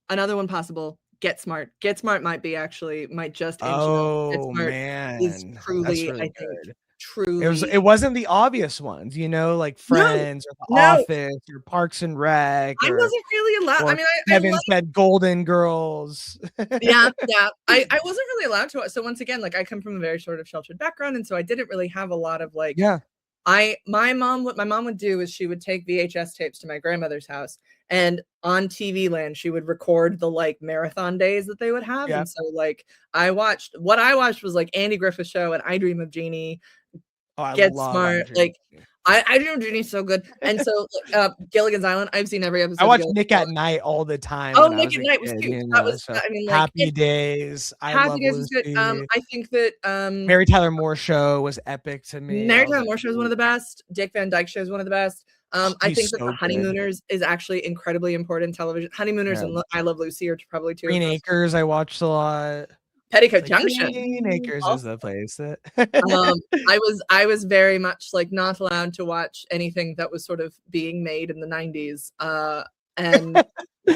another one possible. Get Smart. Get Smart might just inch it up. Get Oh Smart is man, that's truly, really I think, good. It truly. wasn't the obvious ones, like No, Friends or The no. Office or Parks and Rec I or wasn't really allowed. I or mean, I Kevin like. said Golden Girls. Yeah, yeah. I wasn't really allowed to. So once again, like I come from a very sort of sheltered background, and so I didn't really have a lot of like. Yeah. What my mom would do is she would take VHS tapes to my grandmother's house, and on TV Land she would record the like marathon days that they would have. Yeah. And so like I watched was like Andy Griffith Show and I Dream of Jeannie, Oh, I Get love Smart, like I Dream of Jeannie's so good. And so Gilligan's Island, I've seen every episode. I of watched Gilligan's Nick at Island. Night all the time Oh, when I Nick was at a Night was kid, cute. That was, so I mean, like Happy Days, I Happy Love Days was good. Lucy. I think that Mary Tyler Moore Show was epic to me. Mary Tyler Moore Show is one of the best. Dick Van Dyke Show is one of the best. I he's think that so The good. Honeymooners is actually incredibly important television. Honeymooners Yeah. and I Love Lucy are probably two. Green Acres, I watched a lot. Petticoat Junction. Green Acres is the place. I was very much like not allowed to watch anything that was sort of being made in the 90s. And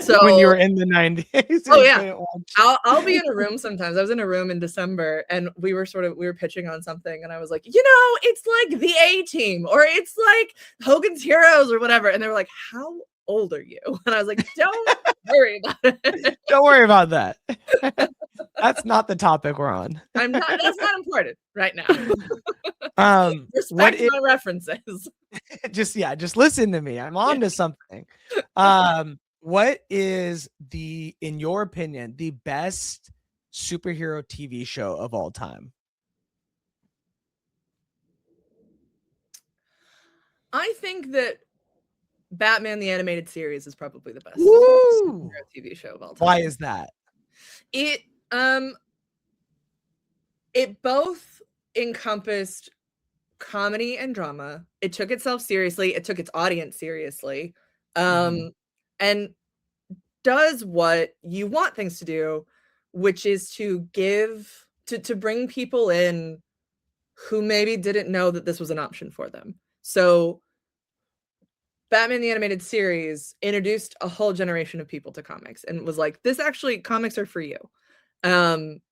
so when you were in the 90s. Oh yeah. I'll be in a room sometimes. I was in a room in December and we were pitching on something and I was like, it's like the A-Team or it's like Hogan's Heroes or whatever. And they were like, how old are you? And I was like, don't worry about it. Don't worry about that. That's not the topic we're on. That's not important right now. Respect my references. Just listen to me. I'm on to something. What is in your opinion, the best superhero TV show of all time? I think that Batman the Animated Series is probably the best superhero TV show of all time. Why is that? It both encompassed comedy and drama. It took itself seriously. It took its audience seriously. And does what you want things to do, which is to bring people in who maybe didn't know that this was an option for them. So Batman the Animated Series introduced a whole generation of people to comics and was like, this actually, comics are for you. In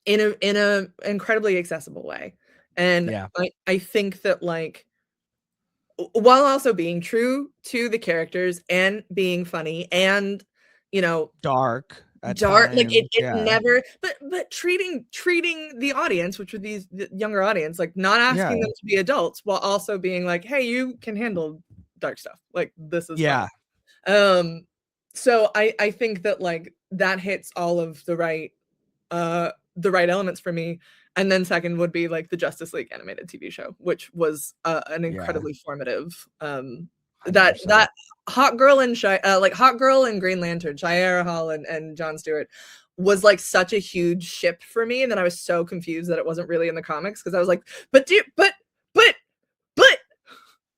a incredibly accessible way. And yeah. I think that like while also being true to the characters and being funny and dark like it never but treating the audience, which would be the younger audience, like not asking them to be adults while also being like, hey, you can handle dark stuff, like this is fun. So I think that like that hits all of the right elements for me. And then second would be like the Justice League animated TV show, which was an incredibly formative that Hot Girl and Hot Girl and Green Lantern, Shayera Hall and Jon Stewart was like such a huge ship for me. And then I was so confused that it wasn't really in the comics because I was like, but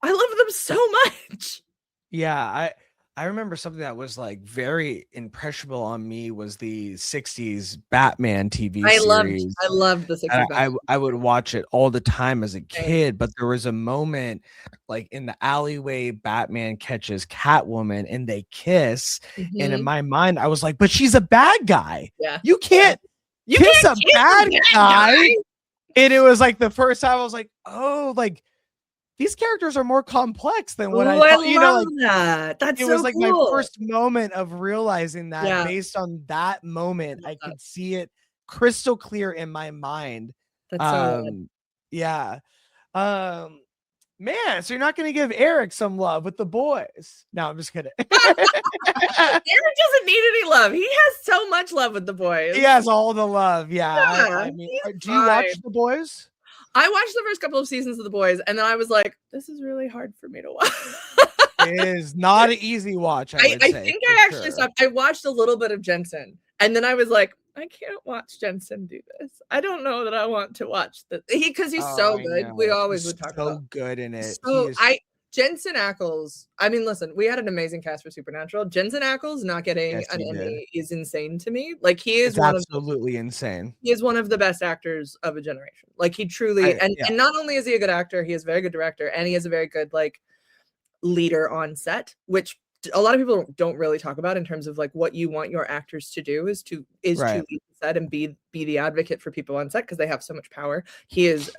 I love them so much. Yeah, I remember something that was like very impressionable on me was the 60s Batman TV series. I loved the 60s. I would watch it all the time as a kid, but there was a moment like in the alleyway, Batman catches Catwoman and they kiss. And in my mind, I was like, but she's a bad guy. Yeah. You can't kiss a bad guy. And it was like the first time I was like, oh, like these characters are more complex than what I thought. I love that. That's it so was like cool. my first moment of realizing that based on that moment, I could see it crystal clear in my mind. That's so man, so you're not going to give Eric some love with the boys? No, I'm just kidding. Eric doesn't need any love. He has so much love with the boys. He has all the love. Yeah. I mean, do you watch the boys? I watched the first couple of seasons of The Boys, and then I was like, this is really hard for me to watch. It is not an easy watch, I think I actually stopped. I watched a little bit of Jensen, and then I was like, I can't watch Jensen do this. I don't know that I want to watch the because he's Oh, so I good. We know. always He's would talk so about. good in it. He So is. Jensen Ackles. I mean, listen, we had an amazing cast for Supernatural. Jensen Ackles not getting Yes, an he did. Emmy is insane to me. Like It's absolutely insane. he is one of the best actors of a generation. Like he truly and Yeah. not only is he a good actor, he is a very good director, and he is a very good like leader on set, which a lot of people don't really talk about in terms of like what you want your actors to do is to Right. lead the set and be the advocate for people on set because they have so much power. He is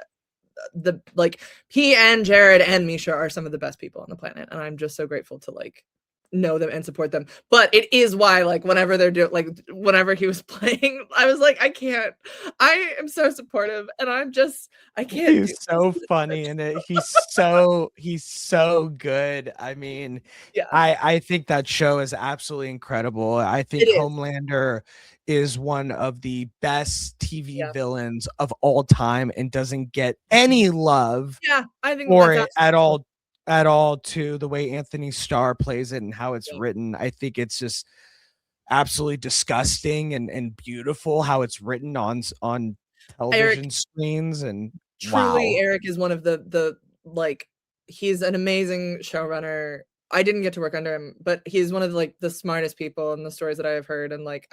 the like he and Jared and Misha are some of the best people on the planet, and I'm just so grateful to like know them and support them. But it is why like whenever they're doing like whenever he was playing, I was like, I am so supportive, and I can't do He's so funny in it. He's so good. I mean, yeah. I think that show is absolutely incredible. I think It is. Homelander is one of the best TV Yeah. villains of all time and doesn't get any love Yeah, I think for that's it at all to the way Anthony Starr plays it and how it's yeah. written. I think it's just absolutely disgusting and beautiful how it's written on television screens. And Truly, wow. Eric is one of the like he's an amazing showrunner. I didn't get to work under him, but he's one of like the smartest people in the stories that I have heard, and like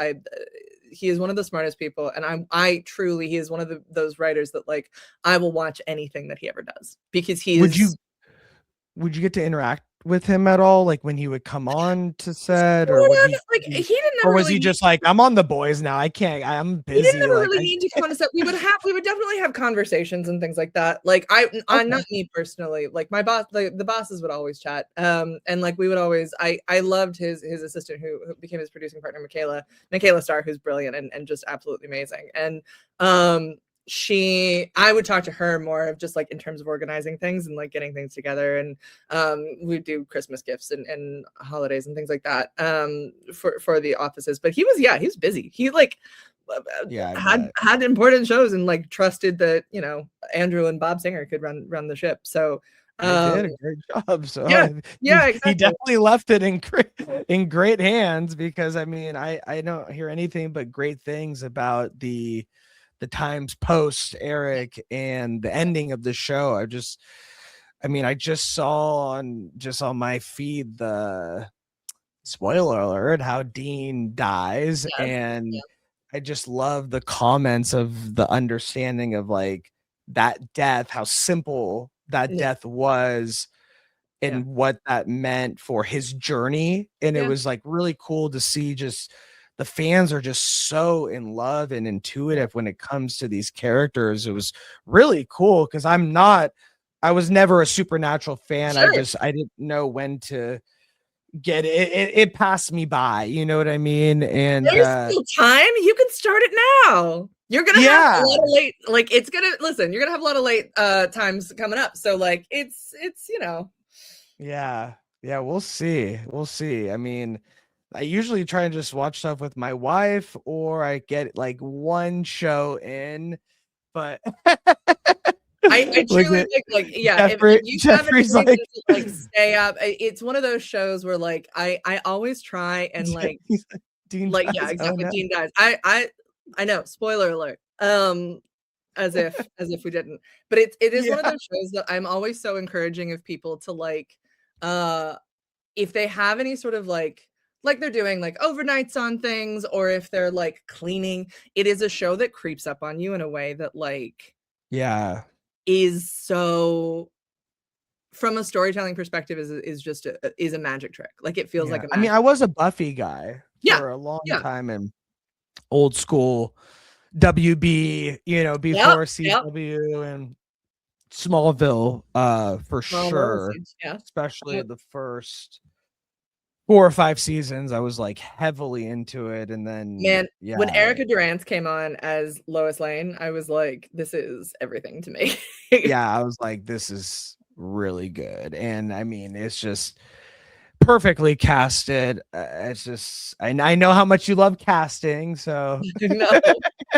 he is one of the smartest people, and I truly he is one of those writers that like I will watch anything that he ever does because he is. Would you get to interact with him at all, like when he would come on to set, or Sort would of, like he didn't or ever was really he just like, I'm on The Boys now, I'm he didn't busy, ever like really need to come on a set. We would definitely have conversations and things like that. Like I'm okay. not me personally. Like my boss, the bosses would always chat. And like we would always. I loved his assistant who became his producing partner, Michaela Starr, who's brilliant and just absolutely amazing. And I would talk to her more of just like in terms of organizing things and like getting things together, and we'd do Christmas gifts and holidays and things like that for the offices. But he was busy. He like had important shows and like trusted that Andrew and Bob Singer could run the ship. So They did a great job. So exactly. he definitely left it in great hands, because I mean I don't hear anything but great things about the times post Eric and the ending of the show. I just saw on my feed the spoiler alert how Dean dies, and I just love the comments of the understanding of like that death, how simple that death was, and what that meant for his journey. And it was like really cool to see just the fans are just so in love and intuitive when it comes to these characters. It was really cool because I was never a Supernatural fan. Sure. I didn't know when to get it. It passed me by, you know what I mean? And there's still time. You can start it now. You're gonna have a lot of late, like you're gonna have a lot of late times coming up. So like it's yeah, we'll see. I mean, I usually try and just watch stuff with my wife, or I get like one show in, but I truly think like if you Jeffrey's have a like, to like stay up, it's one of those shows where like I always try and like Dean like dies. exactly Oh, no. Dean dies. I know, spoiler alert. As if we didn't. But it is one of those shows that I'm always so encouraging of people to like if they have any sort of like they're doing like overnights on things, or if they're like cleaning, it is a show that creeps up on you in a way that like is so, from a storytelling perspective, is just a magic trick. Like it feels like a magic. I mean, I was a Buffy guy for a long time, and old school WB, before CW and Smallville, for sure. Especially the first 4 or 5 seasons, I was like heavily into it. And then when Erica Durance came on as Lois Lane, I was like, this is everything to me. I was like, this is really good. And I mean, it's just perfectly casted. It's just I know how much you love casting, so no,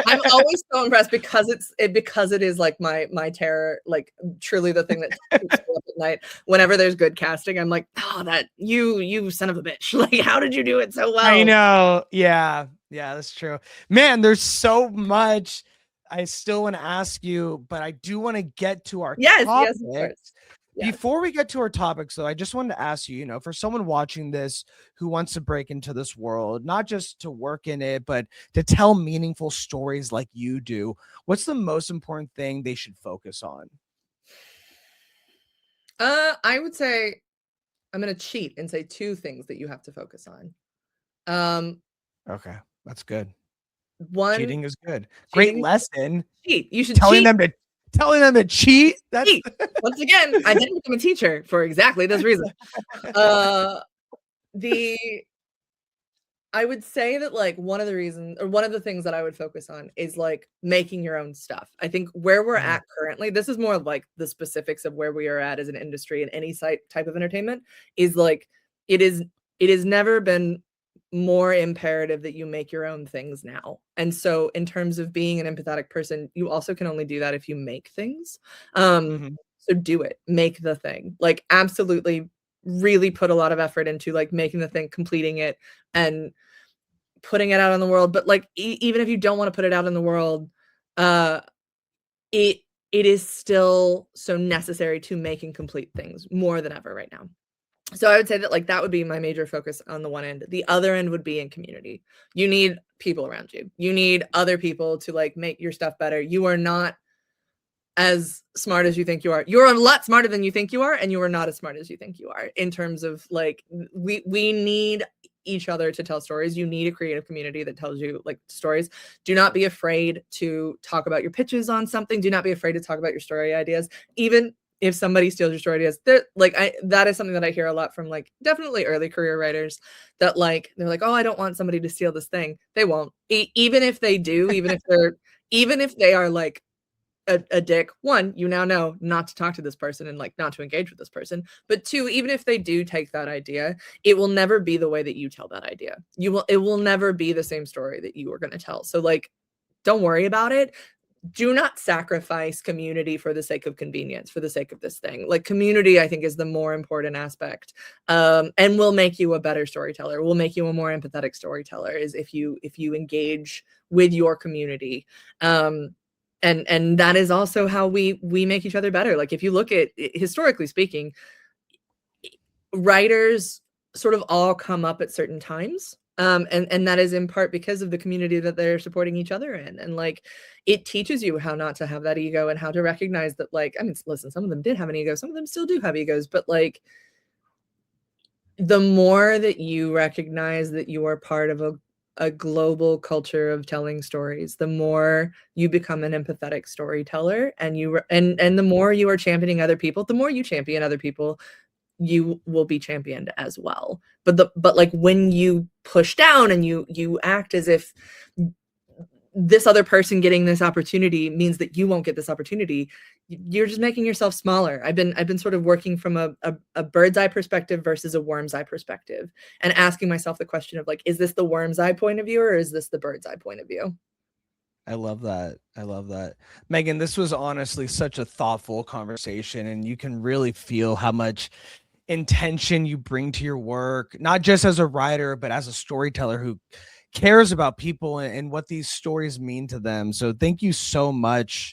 I'm always so impressed because it is like my terror, like truly the thing that keeps me up at night. Whenever there's good casting, I'm like, oh, that you son of a bitch! Like, how did you do it so well? I know, yeah. Yeah, that's true. Man, there's so much I still want to ask you, but I do want to get to our Yes, yes, of topic. course. Yes. Before we get to our topics, though, I just wanted to ask you, for someone watching this who wants to break into this world, not just to work in it, but to tell meaningful stories like you do, what's the most important thing they should focus on? I would say I'm gonna cheat and say 2 things that you have to focus on. Okay, that's good. 1, Cheating is good. Great cheating is lesson. cheat. You should Telling cheat. them to cheat. That's Cheat. Once again, I didn't become a teacher for exactly this reason. Uh, the I would say that, like, one of the reasons or one of the things that I would focus on is, like, making your own stuff. I think where we're Mhm, at currently, this is more of, like, the specifics of where we are at as an industry in any type of entertainment, is, like, it is it has never been more imperative that you make your own things now. And so in terms of being an empathetic person, you also can only do that if you make things. Um, mhm. so do it. Make the thing. Like, absolutely really put a lot of effort into, like, making the thing, completing it, and putting it out in the world. But like even if you don't want to put it out in the world, uh it it is still so necessary to make and complete things more than ever right now. So I would say that, like, that would be my major focus on the one end. The other end would be in community. You need people around you. You need other people to, like, make your stuff better. You are not as smart as you think you are. You're a lot smarter than you think you are, and you are not as smart as you think you are, in terms of, like, we need each other to tell stories. You need a creative community that tells you, like, stories. Do not be afraid to talk about your pitches on something. Do not be afraid to talk about your story ideas. Even if somebody steals your story ideas, that is something that I hear a lot from, like, definitely early career writers, that, like, they're like, oh, I don't want somebody to steal this thing. They won't. Even if they do, even if they are, like, a dick. One, you now know not to talk to this person and, like, not to engage with this person. But 2, even if they do take that idea, it will never be the way that you tell that idea. It will never be the same story that you are going to tell. So, like, don't worry about it. Do not sacrifice community for the sake of convenience, for the sake of this thing. Like, community, I think, is the more important aspect, and will make you a better storyteller. Will make you a more empathetic storyteller, is if you engage with your community. And that is also how we make each other better. Like, if you look at historically speaking, writers sort of all come up at certain times. And that is in part because of the community that they're supporting each other in. And, like, it teaches you how not to have that ego and how to recognize that, like, I mean, listen, some of them did have an ego, some of them still do have egos, but, like, the more that you recognize that you are part of a global culture of telling stories, the more you become an empathetic storyteller, and and the more you are championing other people, the more you champion other people, you will be championed as well. But like, when you push down and you act as if this other person getting this opportunity means that you won't get this opportunity, you're just making yourself smaller. I've been sort of working from a bird's eye perspective versus a worm's eye perspective, and asking myself the question of, like, is this the worm's eye point of view, or is this the bird's eye point of view? I love that. I love that. Megan, this was honestly such a thoughtful conversation, and you can really feel how much intention you bring to your work, not just as a writer, but as a storyteller who cares about people and what these stories mean to them. So thank you so much